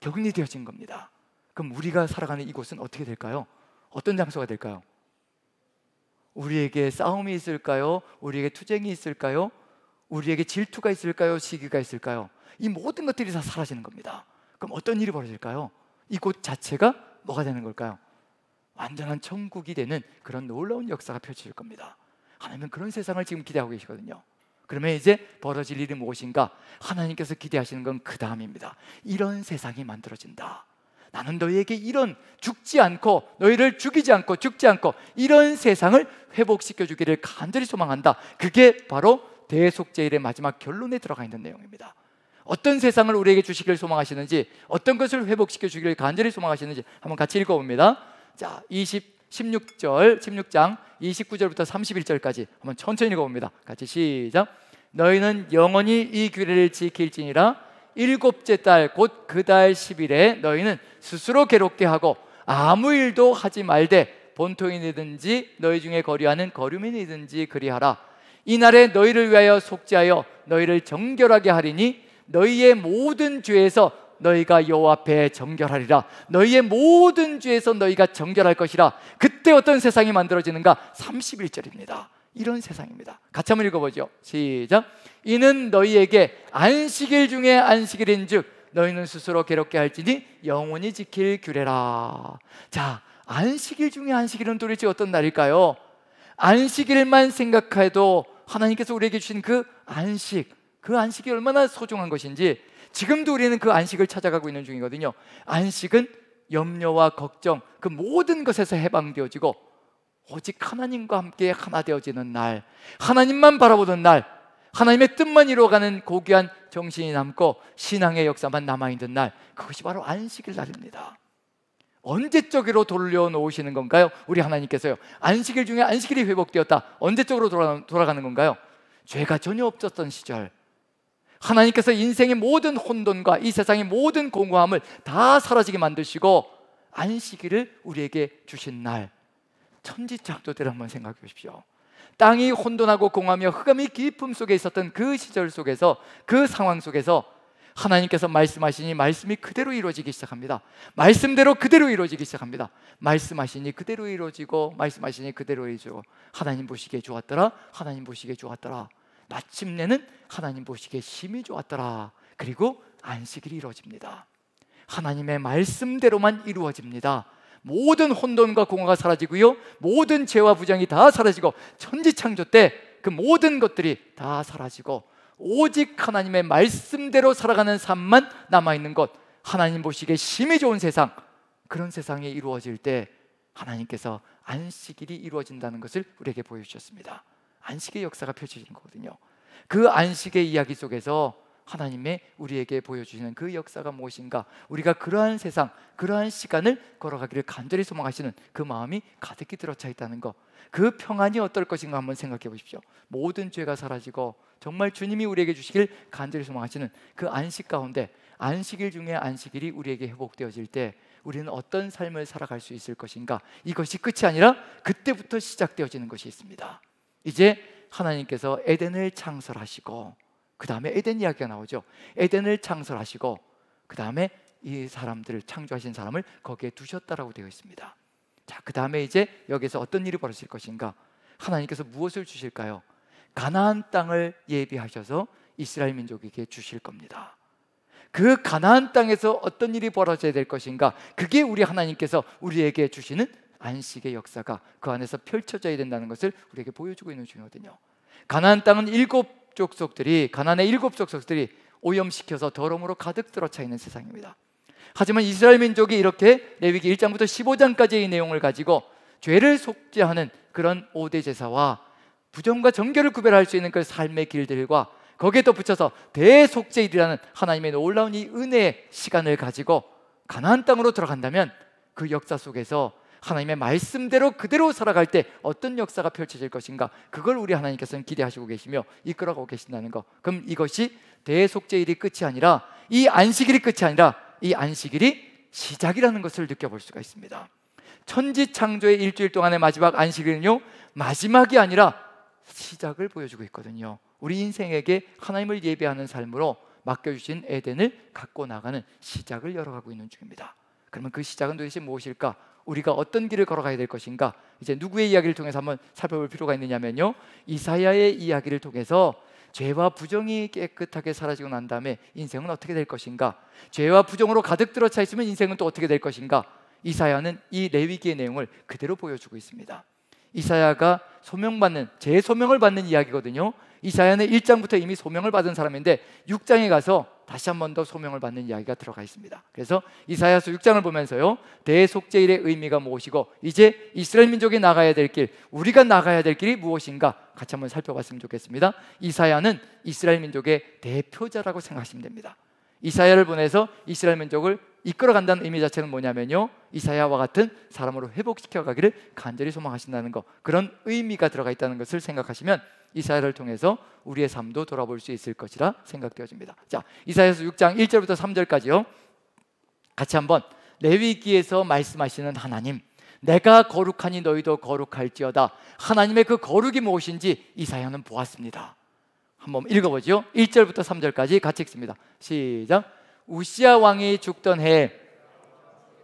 격리되어진 겁니다. 그럼 우리가 살아가는 이곳은 어떻게 될까요? 어떤 장소가 될까요? 우리에게 싸움이 있을까요? 우리에게 투쟁이 있을까요? 우리에게 질투가 있을까요? 시기가 있을까요? 이 모든 것들이 다 사라지는 겁니다. 그럼 어떤 일이 벌어질까요? 이곳 자체가 뭐가 되는 걸까요? 완전한 천국이 되는 그런 놀라운 역사가 펼쳐질 겁니다. 하나님은 그런 세상을 지금 기대하고 계시거든요. 그러면 이제 벌어질 일이 무엇인가? 하나님께서 기대하시는 건 그 다음입니다. 이런 세상이 만들어진다. 나는 너희에게 이런 죽지 않고 너희를 죽이지 않고 죽지 않고 이런 세상을 회복시켜 주기를 간절히 소망한다. 그게 바로 대속죄일의 마지막 결론에 들어가 있는 내용입니다. 어떤 세상을 우리에게 주시기를 소망하시는지, 어떤 것을 회복시켜 주기를 간절히 소망하시는지 한번 같이 읽어봅니다. 자, 16장 29절부터 31절까지 한번 천천히 읽어봅니다. 같이 시작. 너희는 영원히 이 규례를 지킬지니라. 일곱째 달 곧 그 달 10일에 너희는 스스로 괴롭게 하고 아무 일도 하지 말되 본토인이든지 너희 중에 거류하는 거류민이든지 그리하라. 이날에 너희를 위하여 속죄하여 너희를 정결하게 하리니 너희의 모든 죄에서 너희가 여호와 앞에 정결하리라. 너희의 모든 죄에서 너희가 정결할 것이라. 그때 어떤 세상이 만들어지는가? 31절입니다. 이런 세상입니다. 같이 한번 읽어보죠. 시작. 이는 너희에게 안식일 중에 안식일인즉 너희는 스스로 괴롭게 할지니 영원히 지킬 규례라. 자, 안식일 중에 안식일은 도대체 어떤 날일까요? 안식일만 생각해도 하나님께서 우리에게 주신 그 안식이 얼마나 소중한 것인지 지금도 우리는 그 안식을 찾아가고 있는 중이거든요. 안식은 염려와 걱정, 그 모든 것에서 해방되어지고 오직 하나님과 함께 하나 되어지는 날, 하나님만 바라보는 날, 하나님의 뜻만 이루어가는 고귀한 정신이 남고 신앙의 역사만 남아있는 날, 그것이 바로 안식일 날입니다. 언제적으로 돌려놓으시는 건가요? 우리 하나님께서요. 안식일 중에 안식일이 회복되었다. 언제적으로 돌아가는 건가요? 죄가 전혀 없었던 시절, 하나님께서 인생의 모든 혼돈과 이 세상의 모든 공허함을 다 사라지게 만드시고 안식일을 우리에게 주신 날, 천지창조대를 한번 생각해 보십시오. 땅이 혼돈하고 공허하며 흑암이 깊음 속에 있었던 그 시절 속에서, 그 상황 속에서 하나님께서 말씀하시니 말씀이 그대로 이루어지기 시작합니다. 말씀대로 그대로 이루어지기 시작합니다. 말씀하시니 그대로 이루어지고, 말씀하시니 그대로 이루어지고, 하나님 보시기에 좋았더라, 하나님 보시기에 좋았더라, 마침내는 하나님 보시기에 심히 좋았더라. 그리고 안식일이 이루어집니다. 하나님의 말씀대로만 이루어집니다. 모든 혼돈과 공허가 사라지고요, 모든 죄와 부정이 다 사라지고, 천지창조 때 그 모든 것들이 다 사라지고 오직 하나님의 말씀대로 살아가는 삶만 남아있는 것, 하나님 보시기에 심히 좋은 세상, 그런 세상이 이루어질 때 하나님께서 안식일이 이루어진다는 것을 우리에게 보여주셨습니다. 안식의 역사가 펼쳐지는 거거든요. 그 안식의 이야기 속에서 하나님의 우리에게 보여주시는 그 역사가 무엇인가, 우리가 그러한 세상, 그러한 시간을 걸어가기를 간절히 소망하시는 그 마음이 가득히 들어차 있다는 것, 그 평안이 어떨 것인가 한번 생각해 보십시오. 모든 죄가 사라지고 정말 주님이 우리에게 주시길 간절히 소망하시는 그 안식 가운데, 안식일 중에 안식일이 우리에게 회복되어질 때 우리는 어떤 삶을 살아갈 수 있을 것인가, 이것이 끝이 아니라 그때부터 시작되어지는 것이 있습니다. 이제 하나님께서 에덴을 창설하시고, 그 다음에 에덴 이야기가 나오죠. 에덴을 창설하시고 그 다음에 이 사람들을, 창조하신 사람을 거기에 두셨다라고 되어 있습니다. 자, 그 다음에 이제 여기서 어떤 일이 벌어질 것인가, 하나님께서 무엇을 주실까요? 가나안 땅을 예비하셔서 이스라엘 민족에게 주실 겁니다. 그 가나안 땅에서 어떤 일이 벌어져야 될 것인가, 그게 우리 하나님께서 우리에게 주시는 안식의 역사가 그 안에서 펼쳐져야 된다는 것을 우리에게 보여주고 있는 중이거든요. 가나안 땅은 가나안의 일곱 족속들이 오염시켜서 더러움으로 가득 들어차 있는 세상입니다. 하지만 이스라엘 민족이 이렇게 레위기 1장부터 15장까지의 내용을 가지고 죄를 속죄하는 그런 5대 제사와 부정과 정결을 구별할 수 있는 그 삶의 길들과 거기에 또 붙여서 대속죄일이라는 하나님의 놀라운 이 은혜의 시간을 가지고 가나안 땅으로 들어간다면 그 역사 속에서 하나님의 말씀대로 그대로 살아갈 때 어떤 역사가 펼쳐질 것인가, 그걸 우리 하나님께서는 기대하시고 계시며 이끌어가고 계신다는 것. 그럼 이것이 대속죄일이 끝이 아니라, 이 안식일이 끝이 아니라 이 안식일이 시작이라는 것을 느껴볼 수가 있습니다. 천지창조의 일주일 동안의 마지막 안식일은요, 마지막이 아니라 시작을 보여주고 있거든요. 우리 인생에게 하나님을 예배하는 삶으로 맡겨주신 에덴을 갖고 나가는 시작을 열어가고 있는 중입니다. 그러면 그 시작은 도대체 무엇일까? 우리가 어떤 길을 걸어가야 될 것인가? 이제 누구의 이야기를 통해서 한번 살펴볼 필요가 있느냐면요, 이사야의 이야기를 통해서 죄와 부정이 깨끗하게 사라지고 난 다음에 인생은 어떻게 될 것인가, 죄와 부정으로 가득 들어차 있으면 인생은 또 어떻게 될 것인가, 이사야는 이 레위기의 내용을 그대로 보여주고 있습니다. 이사야가 재소명을 받는 이야기거든요. 이사야는 1장부터 이미 소명을 받은 사람인데 6장에 가서 다시 한 번 더 소명을 받는 이야기가 들어가 있습니다. 그래서 이사야서 6장을 보면서요, 대속죄일의 의미가 무엇이고 이제 이스라엘 민족이 나가야 될 길, 우리가 나가야 될 길이 무엇인가 같이 한번 살펴봤으면 좋겠습니다. 이사야는 이스라엘 민족의 대표자라고 생각하시면 됩니다. 이사야를 보내서 이스라엘 민족을 이끌어간다는 의미 자체는 뭐냐면요, 이사야와 같은 사람으로 회복시켜 가기를 간절히 소망하신다는 것, 그런 의미가 들어가 있다는 것을 생각하시면 이사야를 통해서 우리의 삶도 돌아볼 수 있을 것이라 생각되어집니다. 자, 이사야서 6장 1절부터 3절까지요, 같이 한번 레위기에서 말씀하시는 하나님, 내가 거룩하니 너희도 거룩할지어다, 하나님의 그 거룩이 무엇인지 이사야는 보았습니다. 한번 읽어보죠. 1절부터 3절까지 같이 읽습니다. 시작. 우시야 왕이 죽던 해에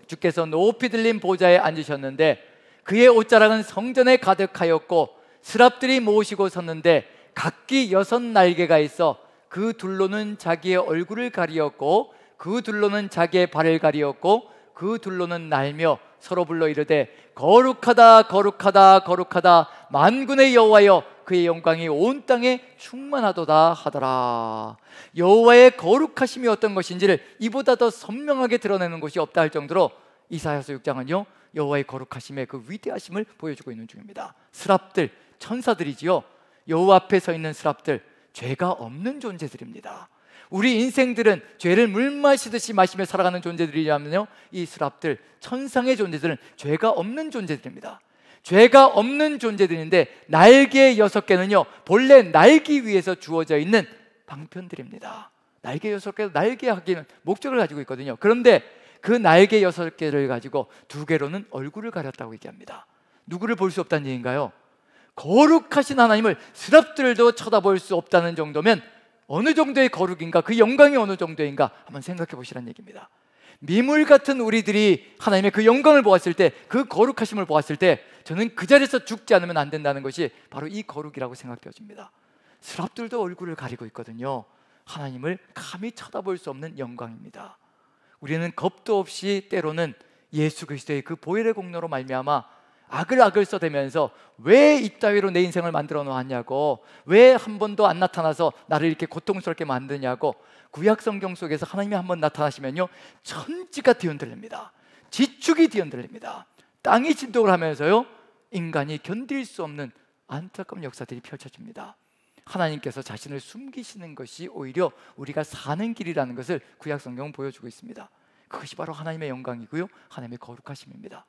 주께서 높이 들린 보좌에 앉으셨는데 그의 옷자락은 성전에 가득하였고 스랍들이 모시고 섰는데 각기 6날개가 있어 그 둘로는 자기의 얼굴을 가리었고 그 둘로는 자기의 발을 가리었고 그 둘로는 날며 서로 불러 이르되 거룩하다 거룩하다 거룩하다 만군의 여호와여, 그의 영광이 온 땅에 충만하도다 하더라. 여호와의 거룩하심이 어떤 것인지를 이보다 더 선명하게 드러내는 곳이 없다 할 정도로 이사야서 6장은요 여호와의 거룩하심의 그 위대하심을 보여주고 있는 중입니다. 스랍들, 천사들이지요. 여호와 앞에 서 있는 스랍들, 죄가 없는 존재들입니다. 우리 인생들은 죄를 물 마시듯이 마시며 살아가는 존재들이라면요, 이 스랍들, 천상의 존재들은 죄가 없는 존재들입니다. 죄가 없는 존재들인데 날개 6개는요 본래 날기 위해서 주어져 있는 방편들입니다. 날개 6개, 날개하기는 목적을 가지고 있거든요. 그런데 그 날개 6개를 가지고 2개로는 얼굴을 가렸다고 얘기합니다. 누구를 볼 수 없다는 얘기인가요? 거룩하신 하나님을 스랍들도 쳐다볼 수 없다는 정도면 어느 정도의 거룩인가, 그 영광이 어느 정도인가 한번 생각해 보시라는 얘기입니다. 미물 같은 우리들이 하나님의 그 영광을 보았을 때, 그 거룩하심을 보았을 때 저는 그 자리에서 죽지 않으면 안 된다는 것이 바로 이 거룩이라고 생각되어집니다. 스랍들도 얼굴을 가리고 있거든요. 하나님을 감히 쳐다볼 수 없는 영광입니다. 우리는 겁도 없이 때로는 예수 그리스도의 그 보혈의 공로로 말미암아 악을 써대면서 왜 이따위로 내 인생을 만들어 놓았냐고, 왜 한 번도 안 나타나서 나를 이렇게 고통스럽게 만드냐고, 구약 성경 속에서 하나님이 한 번 나타나시면요 천지가 뒤흔들립니다. 지축이 뒤흔들립니다. 땅이 진동을 하면서요 인간이 견딜 수 없는 안타까운 역사들이 펼쳐집니다. 하나님께서 자신을 숨기시는 것이 오히려 우리가 사는 길이라는 것을 구약 성경은 보여주고 있습니다. 그것이 바로 하나님의 영광이고요 하나님의 거룩하심입니다.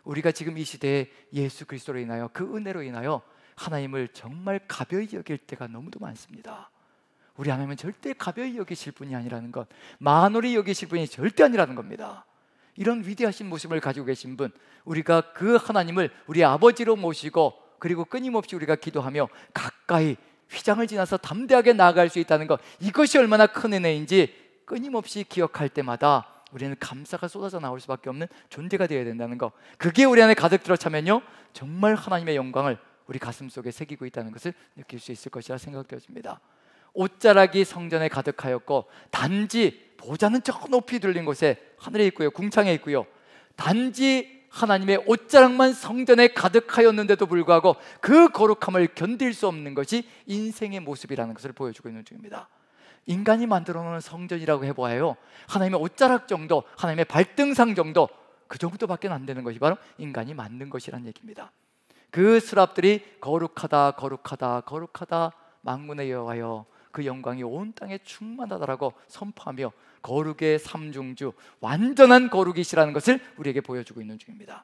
우리가 지금 이 시대에 예수 그리스도로 인하여, 그 은혜로 인하여 하나님을 정말 가벼이 여길 때가 너무도 많습니다. 우리 하나님은 절대 가벼이 여기실 분이 아니라는 것, 만홀히 여기실 분이 절대 아니라는 겁니다. 이런 위대하신 모습을 가지고 계신 분, 우리가 그 하나님을 우리 아버지로 모시고 그리고 끊임없이 우리가 기도하며 가까이 휘장을 지나서 담대하게 나아갈 수 있다는 것, 이것이 얼마나 큰 은혜인지 끊임없이 기억할 때마다 우리는 감사가 쏟아져 나올 수밖에 없는 존재가 되어야 된다는 것, 그게 우리 안에 가득 들어차면요 정말 하나님의 영광을 우리 가슴 속에 새기고 있다는 것을 느낄 수 있을 것이라 생각되어집니다. 옷자락이 성전에 가득하였고 단지 보좌는 저 높이 들린 곳에 하늘에 있고요, 궁창에 있고요, 단지 하나님의 옷자락만 성전에 가득하였는데도 불구하고 그 거룩함을 견딜 수 없는 것이 인생의 모습이라는 것을 보여주고 있는 중입니다. 인간이 만들어 놓은 성전이라고 해보아요, 하나님의 옷자락 정도, 하나님의 발등상 정도, 그 정도밖에 안 되는 것이 바로 인간이 만든 것이란 얘기입니다. 그 스랍들이 거룩하다 거룩하다 거룩하다 만군의 여호와여 그 영광이 온 땅에 충만하다라고 선포하며 거룩의 삼중주, 완전한 거룩이시라는 것을 우리에게 보여주고 있는 중입니다.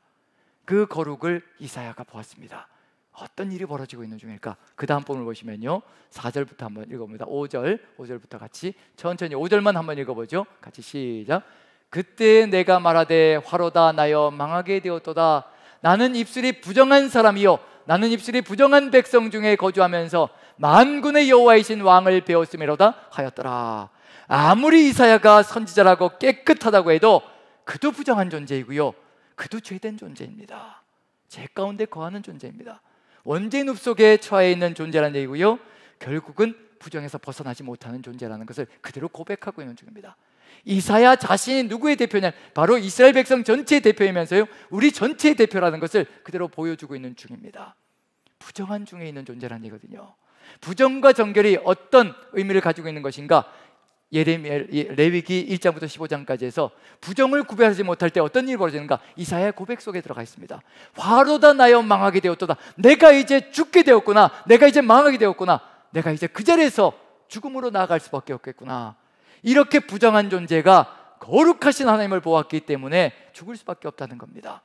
그 거룩을 이사야가 보았습니다. 어떤 일이 벌어지고 있는 중일까? 그 다음 본을 보시면요, 4절부터 한번 읽어봅니다. 5절부터 같이 천천히 5절만 한번 읽어보죠. 같이 시작. 그때 내가 말하되 화로다 나여 망하게 되었도다. 나는 입술이 부정한 사람이요 나는 입술이 부정한 백성 중에 거주하면서 만군의 여호와이신 왕을 배웠음이로다 하였더라. 아무리 이사야가 선지자라고 깨끗하다고 해도 그도 부정한 존재이고요, 그도 죄된 존재입니다. 죄 가운데 거하는 존재입니다. 원죄 늪 속에 처해 있는 존재라는 얘기고요, 결국은 부정에서 벗어나지 못하는 존재라는 것을 그대로 고백하고 있는 중입니다. 이사야 자신이 누구의 대표냐? 바로 이스라엘 백성 전체의 대표이면서요, 우리 전체의 대표라는 것을 그대로 보여주고 있는 중입니다. 부정한 중에 있는 존재라는 얘기거든요. 부정과 정결이 어떤 의미를 가지고 있는 것인가? 레위기 1장부터 15장까지 해서 부정을 구별하지 못할 때 어떤 일이 벌어지는가? 이사야의 고백 속에 들어가 있습니다. 화로다 나여 망하게 되었도다. 내가 이제 죽게 되었구나. 내가 이제 망하게 되었구나. 내가 이제 그 자리에서 죽음으로 나아갈 수밖에 없겠구나. 이렇게 부정한 존재가 거룩하신 하나님을 보았기 때문에 죽을 수밖에 없다는 겁니다.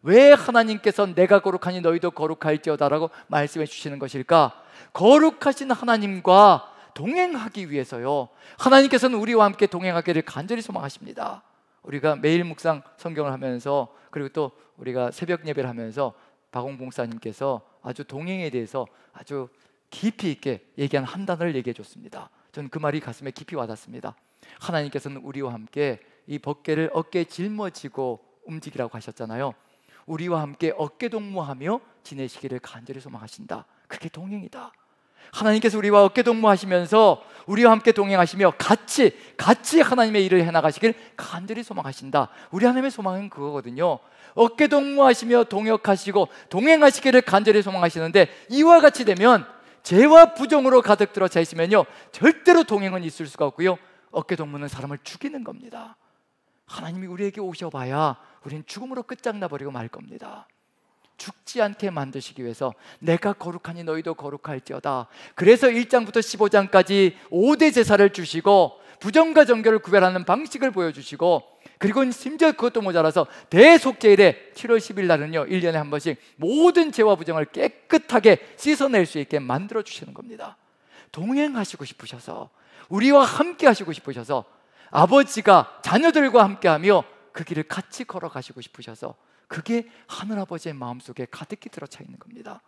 왜 하나님께서 내가 거룩하니 너희도 거룩할지어다라고 말씀해 주시는 것일까? 거룩하신 하나님과 동행하기 위해서요, 하나님께서는 우리와 함께 동행하기를 간절히 소망하십니다. 우리가 매일 묵상 성경을 하면서, 그리고 또 우리가 새벽 예배를 하면서 박홍 목사님께서 아주 동행에 대해서 아주 깊이 있게 얘기한 한 단어를 얘기해 줬습니다. 저는 그 말이 가슴에 깊이 와닿습니다. 하나님께서는 우리와 함께 이 벗개를 어깨에 짊어지고 움직이라고 하셨잖아요. 우리와 함께 어깨동무하며 지내시기를 간절히 소망하신다. 그게 동행이다. 하나님께서 우리와 어깨동무하시면서 우리와 함께 동행하시며 같이 하나님의 일을 해나가시길 간절히 소망하신다. 우리 하나님의 소망은 그거거든요. 어깨동무하시며 동역하시고 동행하시기를 간절히 소망하시는데, 이와 같이 되면 죄와 부정으로 가득 들어 차 있으면요, 절대로 동행은 있을 수가 없고요, 어깨동무는 사람을 죽이는 겁니다. 하나님이 우리에게 오셔봐야 우리는 죽음으로 끝장나버리고 말 겁니다. 죽지 않게 만드시기 위해서 내가 거룩하니 너희도 거룩할지어다. 그래서 1장부터 15장까지 5대 제사를 주시고 부정과 정결을 구별하는 방식을 보여주시고, 그리고 심지어 그것도 모자라서 대속죄일에 7월 10일 날은요, 1년에 한 번씩 모든 죄와 부정을 깨끗하게 씻어낼 수 있게 만들어 주시는 겁니다. 동행하시고 싶으셔서, 우리와 함께 하시고 싶으셔서, 아버지가 자녀들과 함께하며 그 길을 같이 걸어가시고 싶으셔서, 그게 하늘아버지의 마음속에 가득히 들어차 있는 겁니다.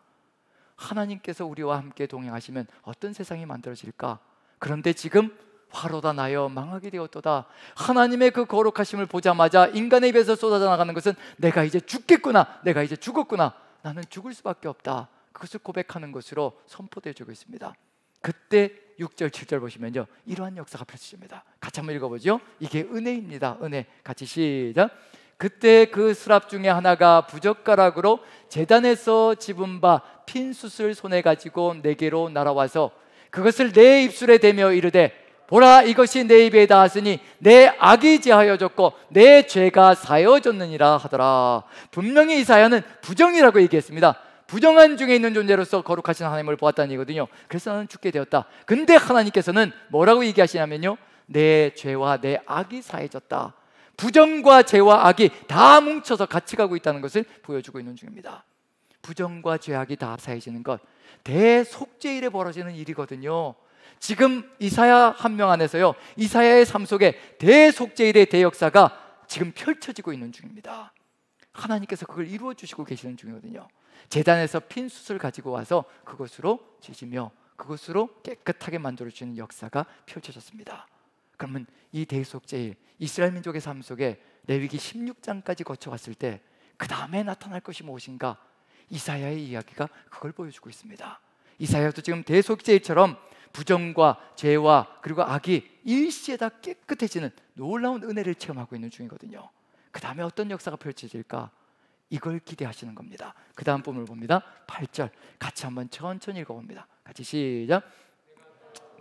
하나님께서 우리와 함께 동행하시면 어떤 세상이 만들어질까? 그런데 지금 화로다 나여 망하게 되었도다. 하나님의 그 거룩하심을 보자마자 인간의 입에서 쏟아져 나가는 것은 내가 이제 죽겠구나, 내가 이제 죽었구나, 나는 죽을 수밖에 없다. 그것을 고백하는 것으로 선포되어 주고 있습니다. 그때 6절 7절 보시면요, 이러한 역사가 펼쳐집니다. 같이 한번 읽어보죠. 이게 은혜입니다. 은혜. 같이 시작. 그때 그 스랍 중에 하나가 부젓가락으로 제단에서 집은 바 핀 숯을 손에 가지고 내게로 날아와서 그것을 내 입술에 대며 이르되, 보라, 이것이 내 입에 닿았으니 내 악이 제하여졌고 내 죄가 사여졌느니라 하더라. 분명히 이사야는 부정이라고 얘기했습니다. 부정한 중에 있는 존재로서 거룩하신 하나님을 보았다는 얘기거든요. 그래서 나는 죽게 되었다. 근데 하나님께서는 뭐라고 얘기하시냐면요, 내 죄와 내 악이 사해졌다. 부정과 죄와 악이 다 뭉쳐서 같이 가고 있다는 것을 보여주고 있는 중입니다. 부정과 죄악이 다 사해지는 것, 대속죄일에 벌어지는 일이거든요. 지금 이사야 한 명 안에서요, 이사야의 삶 속에 대속죄일의 대역사가 지금 펼쳐지고 있는 중입니다. 하나님께서 그걸 이루어 주시고 계시는 중이거든요. 제단에서 핀 숯을 가지고 와서 그것으로 지지며 그것으로 깨끗하게 만들어주는 역사가 펼쳐졌습니다. 그러면 이 대속죄일, 이스라엘 민족의 삶 속에 레위기 16장까지 거쳐갔을 때 그 다음에 나타날 것이 무엇인가? 이사야의 이야기가 그걸 보여주고 있습니다. 이사야도 지금 대속죄처럼 부정과 죄와 그리고 악이 일시에 다 깨끗해지는 놀라운 은혜를 체험하고 있는 중이거든요. 그 다음에 어떤 역사가 펼쳐질까? 이걸 기대하시는 겁니다. 그 다음 부분을 봅니다. 8절 같이 한번 천천히 읽어봅니다. 같이 시작.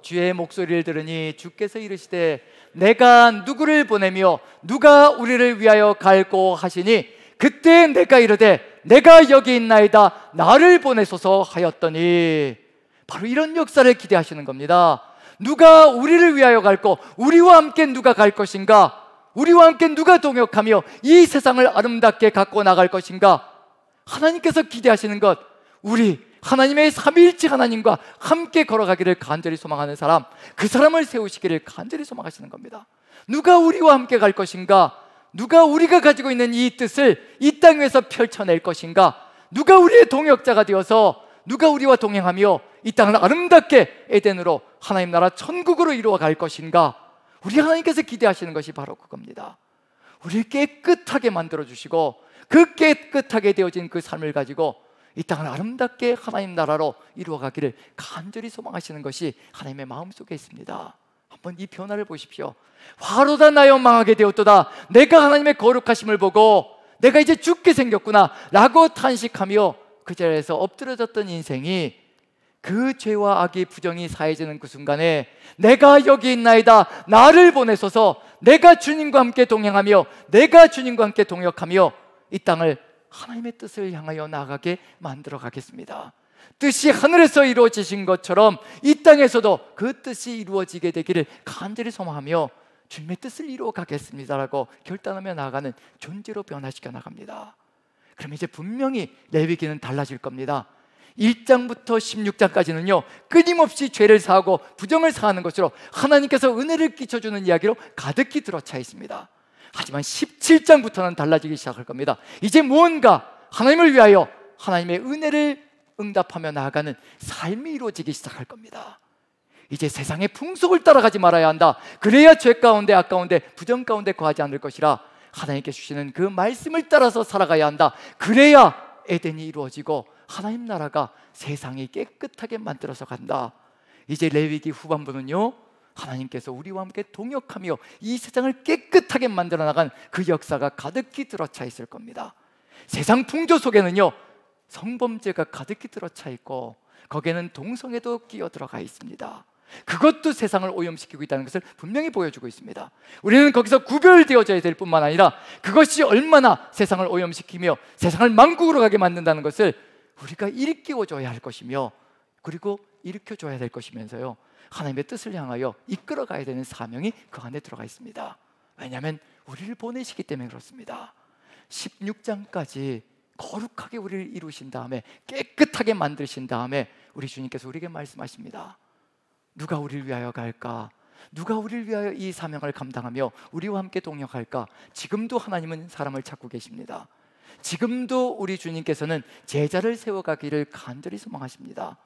주의 목소리를 들으니 주께서 이르시되 내가 누구를 보내며 누가 우리를 위하여 갈고 하시니 그때 내가 이르되 내가 여기 있나이다 나를 보내소서 하였더니, 바로 이런 역사를 기대하시는 겁니다. 누가 우리를 위하여 갈고 우리와 함께 누가 갈 것인가? 우리와 함께 누가 동역하며 이 세상을 아름답게 갖고 나갈 것인가? 하나님께서 기대하시는 것, 우리 하나님의 삼위일체 하나님과 함께 걸어가기를 간절히 소망하는 사람, 그 사람을 세우시기를 간절히 소망하시는 겁니다. 누가 우리와 함께 갈 것인가? 누가 우리가 가지고 있는 이 뜻을 이 땅 위에서 펼쳐낼 것인가? 누가 우리의 동역자가 되어서 누가 우리와 동행하며 이 땅을 아름답게 에덴으로, 하나님 나라 천국으로 이루어 갈 것인가? 우리 하나님께서 기대하시는 것이 바로 그겁니다. 우리를 깨끗하게 만들어주시고 그 깨끗하게 되어진 그 삶을 가지고 이 땅을 아름답게 하나님 나라로 이루어가기를 간절히 소망하시는 것이 하나님의 마음속에 있습니다. 한번 이 변화를 보십시오. 화로다 나여 망하게 되었도다. 내가 하나님의 거룩하심을 보고 내가 이제 죽게 생겼구나 라고 탄식하며 그 자리에서 엎드려졌던 인생이 그 죄와 악의 부정이 사해지는 그 순간에 내가 여기 있나이다 나를 보내소서, 내가 주님과 함께 동행하며 내가 주님과 함께 동역하며 이 땅을 하나님의 뜻을 향하여 나아가게 만들어 가겠습니다. 뜻이 하늘에서 이루어지신 것처럼 이 땅에서도 그 뜻이 이루어지게 되기를 간절히 소망하며 주님의 뜻을 이루어 가겠습니다라고 결단하며 나아가는 존재로 변화시켜 나갑니다. 그럼 이제 분명히 레위기는 달라질 겁니다. 1장부터 16장까지는요 끊임없이 죄를 사하고 부정을 사하는 것으로 하나님께서 은혜를 끼쳐주는 이야기로 가득히 들어차 있습니다. 하지만 17장부터는 달라지기 시작할 겁니다. 이제 무언가 하나님을 위하여 하나님의 은혜를 응답하며 나아가는 삶이 이루어지기 시작할 겁니다. 이제 세상의 풍속을 따라가지 말아야 한다. 그래야 죄 가운데, 악 가운데, 부정 가운데 거하지 않을 것이라 하나님께 주시는 그 말씀을 따라서 살아가야 한다. 그래야 에덴이 이루어지고 하나님 나라가 세상이 깨끗하게 만들어서 간다. 이제 레위기 후반부는요 하나님께서 우리와 함께 동역하며 이 세상을 깨끗하게 만들어 나간 그 역사가 가득히 들어차 있을 겁니다. 세상 풍조 속에는요 성범죄가 가득히 들어차 있고 거기에는 동성애도 끼어 들어가 있습니다. 그것도 세상을 오염시키고 있다는 것을 분명히 보여주고 있습니다. 우리는 거기서 구별되어져야 될 뿐만 아니라 그것이 얼마나 세상을 오염시키며 세상을 망국으로 가게 만든다는 것을 우리가 일깨워줘야 할 것이며, 그리고 일으켜줘야 될 것이면서요 하나님의 뜻을 향하여 이끌어가야 되는 사명이 그 안에 들어가 있습니다. 왜냐하면 우리를 보내시기 때문에 그렇습니다. 16장까지 거룩하게 우리를 이루신 다음에 깨끗하게 만드신 다음에 우리 주님께서 우리에게 말씀하십니다. 누가 우리를 위하여 갈까? 누가 우리를 위하여 이 사명을 감당하며 우리와 함께 동역할까? 지금도 하나님은 사람을 찾고 계십니다. 지금도 우리 주님께서는 제자를 세워가기를 간절히 소망하십니다.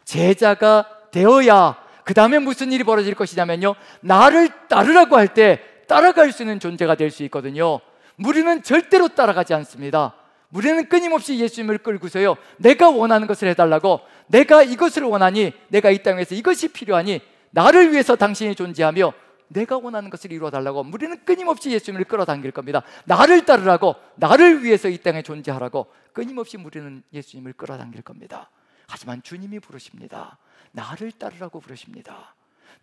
제자가 되어야 그 다음에 무슨 일이 벌어질 것이냐면요 나를 따르라고 할 때 따라갈 수 있는 존재가 될 수 있거든요. 무리는 절대로 따라가지 않습니다. 무리는 끊임없이 예수님을 끌고서요 내가 원하는 것을 해달라고, 내가 이것을 원하니, 내가 이 땅에서 이것이 필요하니 나를 위해서 당신이 존재하며 내가 원하는 것을 이루어달라고 무리는 끊임없이 예수님을 끌어당길 겁니다. 나를 따르라고, 나를 위해서 이 땅에 존재하라고 끊임없이 무리는 예수님을 끌어당길 겁니다. 하지만 주님이 부르십니다. 나를 따르라고 부르십니다.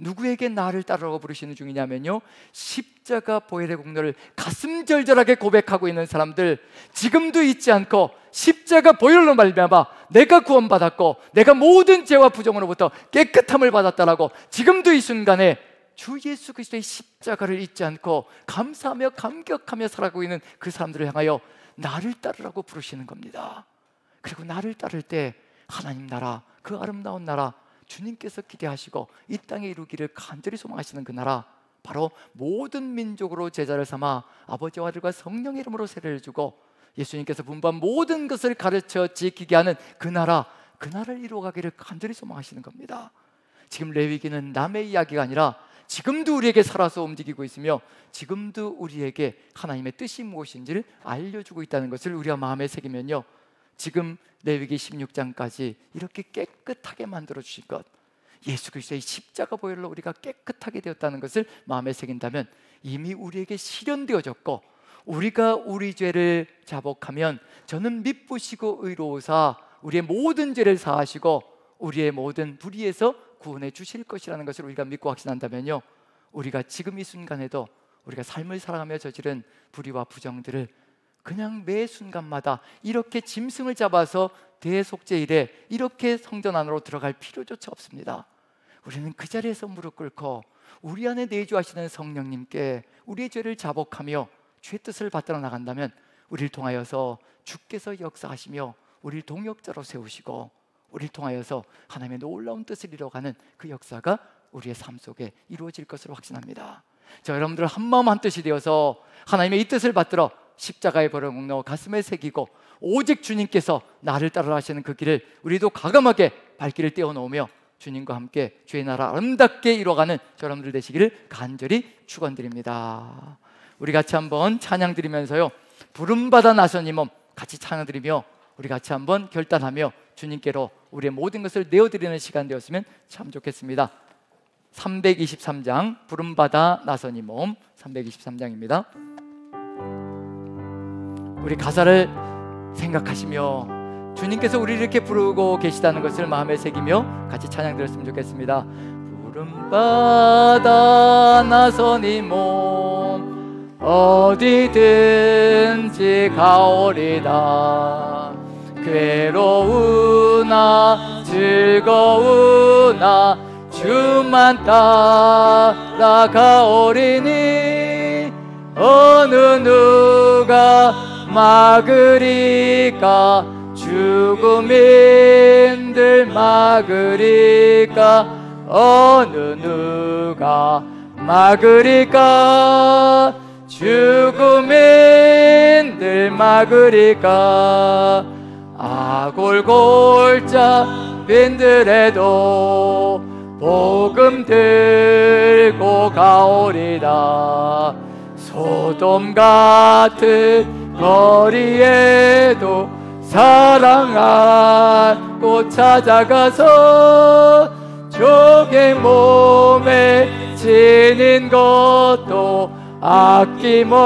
누구에게 나를 따르라고 부르시는 중이냐면요 십자가 보혈의 공로를 가슴절절하게 고백하고 있는 사람들, 지금도 잊지 않고 십자가 보혈로 말미암아 내가 구원받았고 내가 모든 죄와 부정으로부터 깨끗함을 받았다라고 지금도 이 순간에 주 예수 그리스도의 십자가를 잊지 않고 감사하며 감격하며 살아가고 있는 그 사람들을 향하여 나를 따르라고 부르시는 겁니다. 그리고 나를 따를 때 하나님 나라, 그 아름다운 나라, 주님께서 기대하시고 이 땅에 이루기를 간절히 소망하시는 그 나라, 바로 모든 민족으로 제자를 삼아 아버지와 아들과 성령의 이름으로 세례를 주고 예수님께서 분부한 모든 것을 가르쳐 지키게 하는 그 나라, 그 나라를 이루어가기를 간절히 소망하시는 겁니다. 지금 레위기는 남의 이야기가 아니라 지금도 우리에게 살아서 움직이고 있으며 지금도 우리에게 하나님의 뜻이 무엇인지를 알려주고 있다는 것을 우리가 마음에 새기면요 지금 레위기 16장까지 이렇게 깨끗하게 만들어 주신 것, 예수 그리스도의 십자가 보혈로 우리가 깨끗하게 되었다는 것을 마음에 새긴다면 이미 우리에게 실현되어졌고, 우리가 우리 죄를 자복하면 저는 미쁘시고 의로우사 우리의 모든 죄를 사하시고 우리의 모든 불의에서 구원해 주실 것이라는 것을 우리가 믿고 확신한다면요, 우리가 지금 이 순간에도 우리가 삶을 살아가며 저지른 불의와 부정들을 그냥 매 순간마다 이렇게 짐승을 잡아서 대속죄일에 이렇게 성전 안으로 들어갈 필요조차 없습니다. 우리는 그 자리에서 무릎 꿇고 우리 안에 내주하시는 성령님께 우리의 죄를 자복하며 주의 뜻을 받들어 나간다면 우리를 통하여서 주께서 역사하시며 우리를 동역자로 세우시고 우리를 통하여서 하나님의 놀라운 뜻을 이루어가는 그 역사가 우리의 삶 속에 이루어질 것으로 확신합니다. 자, 여러분들 한마음 한뜻이 되어서 하나님의 이 뜻을 받들어 십자가의 벌을 묵노 가슴에 새기고 오직 주님께서 나를 따르라 하시는 그 길을 우리도 과감하게 발길을 떼어놓으며 주님과 함께 주의 나라 아름답게 이루어가는 여러분들 되시기를 간절히 축원드립니다. 우리 같이 한번 찬양 드리면서요, 부름받아 나선 이 몸 같이 찬양 드리며 우리 같이 한번 결단하며 주님께로 우리의 모든 것을 내어드리는 시간 되었으면 참 좋겠습니다. 323장 부름받아 나선 이 몸 323장입니다. 우리 가사를 생각하시며 주님께서 우리를 이렇게 부르고 계시다는 것을 마음에 새기며 같이 찬양 드렸으면 좋겠습니다. 부름받아 나선 이 몸 어디든지 가오리다. 괴로우나 즐거우나 주만 따라가오리니 어느 누가 막으리까 죽음인들 막으리까 어느 누가 막으리까 죽음인들 막으리까 아골골자 빈들에도 복음 들고 가오리다. 소돔 같은 거리에도 사랑 안고 찾아가서 종의 몸에 지닌 것도 아낌없이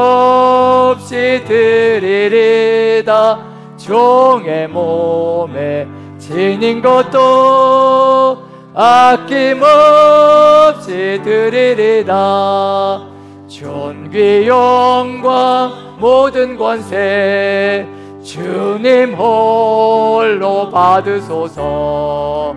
드리리다. 종의 몸에 지닌 것도 아낌없이 드리리다. 존귀 영광 모든 권세 주님 홀로 받으소서.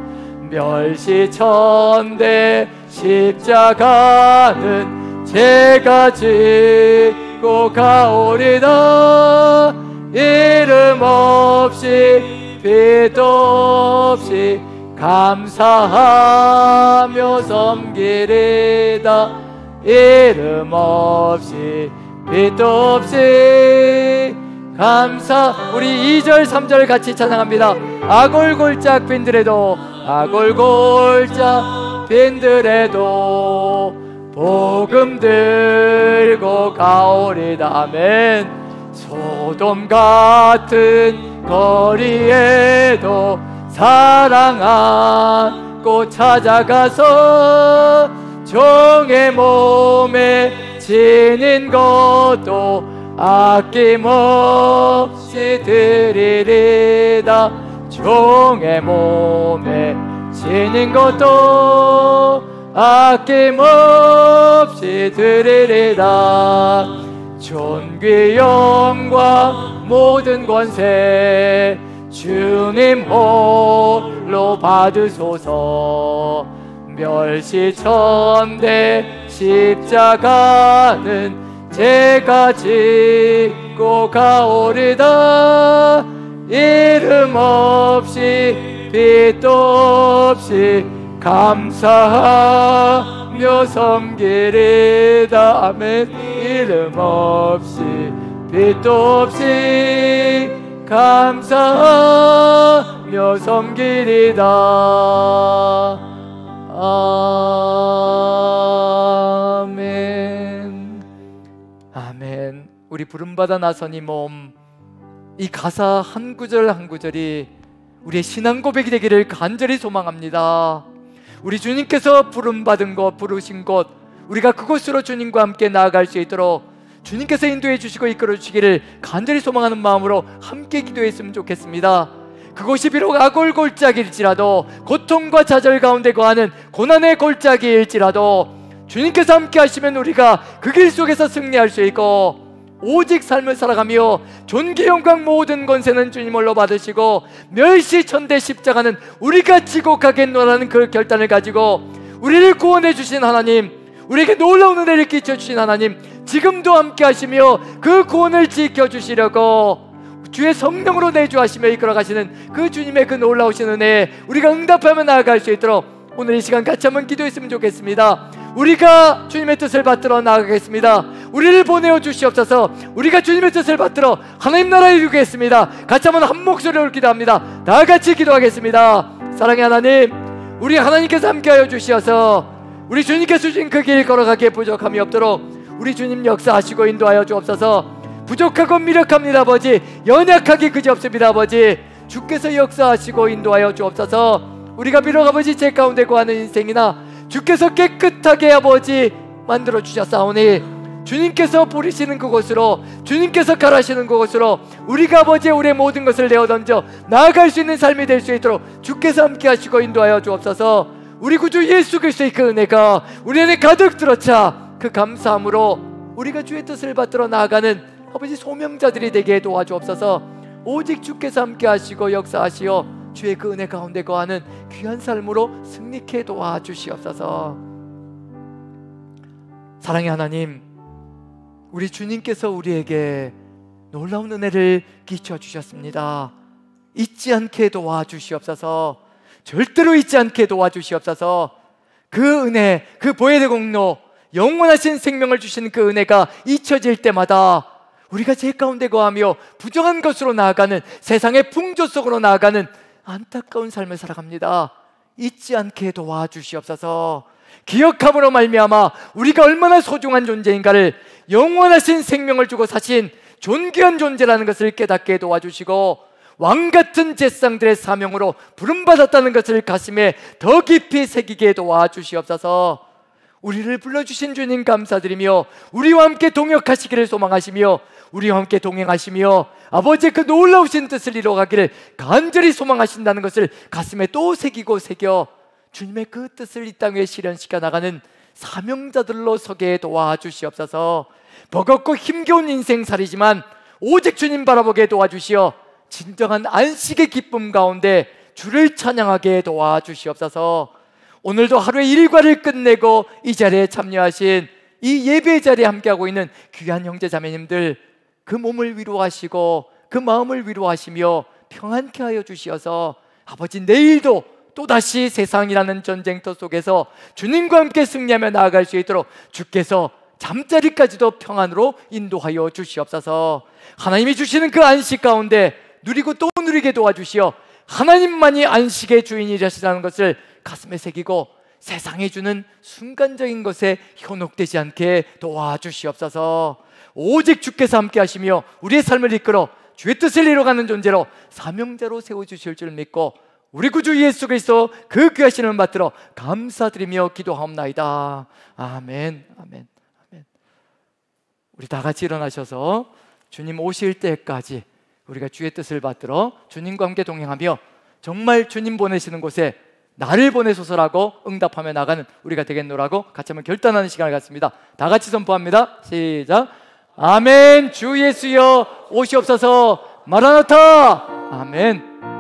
멸시천대 십자가는 제가 지고 가오리다. 이름 없이 빛 없이 감사하며 섬기리다. 이름 없이 빛 없이 감사. 우리 2절 3절 같이 찬양합니다. 아골골짝 빈들에도 아골골짝 빈들에도 복음 들고 가오리다. 아멘. 소돔 같은 거리에도 사랑 안고 찾아가서 종의 몸에 지닌 것도 아낌없이 드리리다. 종의 몸에 지닌 것도 아낌없이 드리리다. 존귀 영광 모든 권세 주님 홀로 받으소서. 멸시천대 십자가는 제가 지고 가오리다. 이름 없이 빛도 없이 감사하며 섬기리다. 아멘. 이름 없이 빛도 없이 감사하며 섬기리다. 아멘. 아멘. 우리 부름받아 나선 이 몸 이 가사 한 구절 한 구절이 우리의 신앙 고백이 되기를 간절히 소망합니다. 우리 주님께서 부름받은 곳, 부르신 곳, 우리가 그곳으로 주님과 함께 나아갈 수 있도록 주님께서 인도해 주시고 이끌어 주시기를 간절히 소망하는 마음으로 함께 기도했으면 좋겠습니다. 그곳이 비록 악올 골짜기일지라도, 고통과 좌절 가운데 거하는 고난의 골짜기일지라도 주님께서 함께 하시면 우리가 그 길 속에서 승리할 수 있고, 오직 삶을 살아가며 존귀 영광 모든 권세는 주님을로 받으시고 멸시 천대 십자가는 우리가 지고 가겠노라는 그 결단을 가지고 우리를 구원해 주신 하나님, 우리에게 놀라운 은혜를 끼쳐 주신 하나님, 지금도 함께 하시며 그 구원을 지켜주시려고 주의 성령으로 내주하시며 이끌어 가시는 그 주님의 그 놀라우신 은혜에 우리가 응답하며 나아갈 수 있도록 오늘 이 시간 같이 한번 기도했으면 좋겠습니다. 우리가 주님의 뜻을 받들어 나아가겠습니다. 우리를 보내어 주시옵소서. 우리가 주님의 뜻을 받들어 하나님 나라에 이루겠습니다. 같이 한번 한 목소리로 기도합니다. 다 같이 기도하겠습니다. 사랑의 하나님, 우리 하나님께서 함께하여 주시어서 우리 주님께서 주신 그 길 걸어가기에 부족함이 없도록 우리 주님 역사하시고 인도하여 주옵소서. 부족하고 미력합니다 아버지, 연약하기 그지없습니다 아버지. 주께서 역사하시고 인도하여 주옵소서. 우리가 비록 아버지 죄 가운데 거하는 인생이나 주께서 깨끗하게 아버지 만들어 주셨사오니 주님께서 부리시는 그곳으로, 주님께서 가라시는 그곳으로 우리가 아버지 우리의 모든 것을 내어던져 나아갈 수 있는 삶이 될 수 있도록 주께서 함께 하시고 인도하여 주옵소서. 우리 구주 예수 그리스도의 그 은혜가 우리 안에 가득 들어차 그 감사함으로 우리가 주의 뜻을 받들어 나아가는 아버지 소명자들이 되게 도와주옵소서. 오직 주께서 함께 하시고 역사하시어 주의 그 은혜 가운데 거하는 귀한 삶으로 승리케 도와주시옵소서. 사랑의 하나님, 우리 주님께서 우리에게 놀라운 은혜를 끼쳐 주셨습니다. 잊지 않게 도와주시옵소서. 절대로 잊지 않게 도와주시옵소서. 그 은혜, 그 보혈의 공로, 영원하신 생명을 주시는 그 은혜가 잊혀질 때마다 우리가 죄 가운데 거하며 부정한 것으로 나아가는, 세상의 풍조 속으로 나아가는 안타까운 삶을 살아갑니다. 잊지 않게 도와주시옵소서. 기억함으로 말미암아 우리가 얼마나 소중한 존재인가를, 영원하신 생명을 주고 사신 존귀한 존재라는 것을 깨닫게 도와주시고 왕같은 제사장들의 사명으로 부름받았다는 것을 가슴에 더 깊이 새기게 도와주시옵소서. 우리를 불러주신 주님 감사드리며 우리와 함께 동역하시기를 소망하시며 우리와 함께 동행하시며 아버지의 그 놀라우신 뜻을 이루어가기를 간절히 소망하신다는 것을 가슴에 또 새기고 새겨 주님의 그 뜻을 이 땅에 실현시켜 나가는 사명자들로 서게 도와주시옵소서. 버겁고 힘겨운 인생살이지만 오직 주님 바라보게 도와주시어 진정한 안식의 기쁨 가운데 주를 찬양하게 도와주시옵소서. 오늘도 하루의 일과를 끝내고 이 자리에 참여하신 이 예배 자리에 함께하고 있는 귀한 형제 자매님들, 그 몸을 위로하시고 그 마음을 위로하시며 평안케 하여 주시어서 아버지 내일도 또다시 세상이라는 전쟁터 속에서 주님과 함께 승리하며 나아갈 수 있도록 주께서 잠자리까지도 평안으로 인도하여 주시옵소서. 하나님이 주시는 그 안식 가운데 누리고 또 누리게 도와주시어 하나님만이 안식의 주인이시라는 것을 가슴에 새기고 세상이 주는 순간적인 것에 현혹되지 않게 도와주시옵소서. 오직 주께서 함께 하시며 우리의 삶을 이끌어 주의 뜻을 이루어가는 존재로 사명자로 세워주실 줄 믿고 우리 구주 예수 그리스도 그 귀하신 이름 받들어 감사드리며 기도하옵나이다. 아멘, 아멘, 아멘. 우리 다 같이 일어나셔서 주님 오실 때까지 우리가 주의 뜻을 받들어 주님과 함께 동행하며 정말 주님 보내시는 곳에 나를 보내소서라고 응답하며 나가는 우리가 되겠노라고 같이 한번 결단하는 시간을 갖습니다. 다 같이 선포합니다. 시작. 아멘. 주 예수여 오시옵소서. 마라나타. 아멘.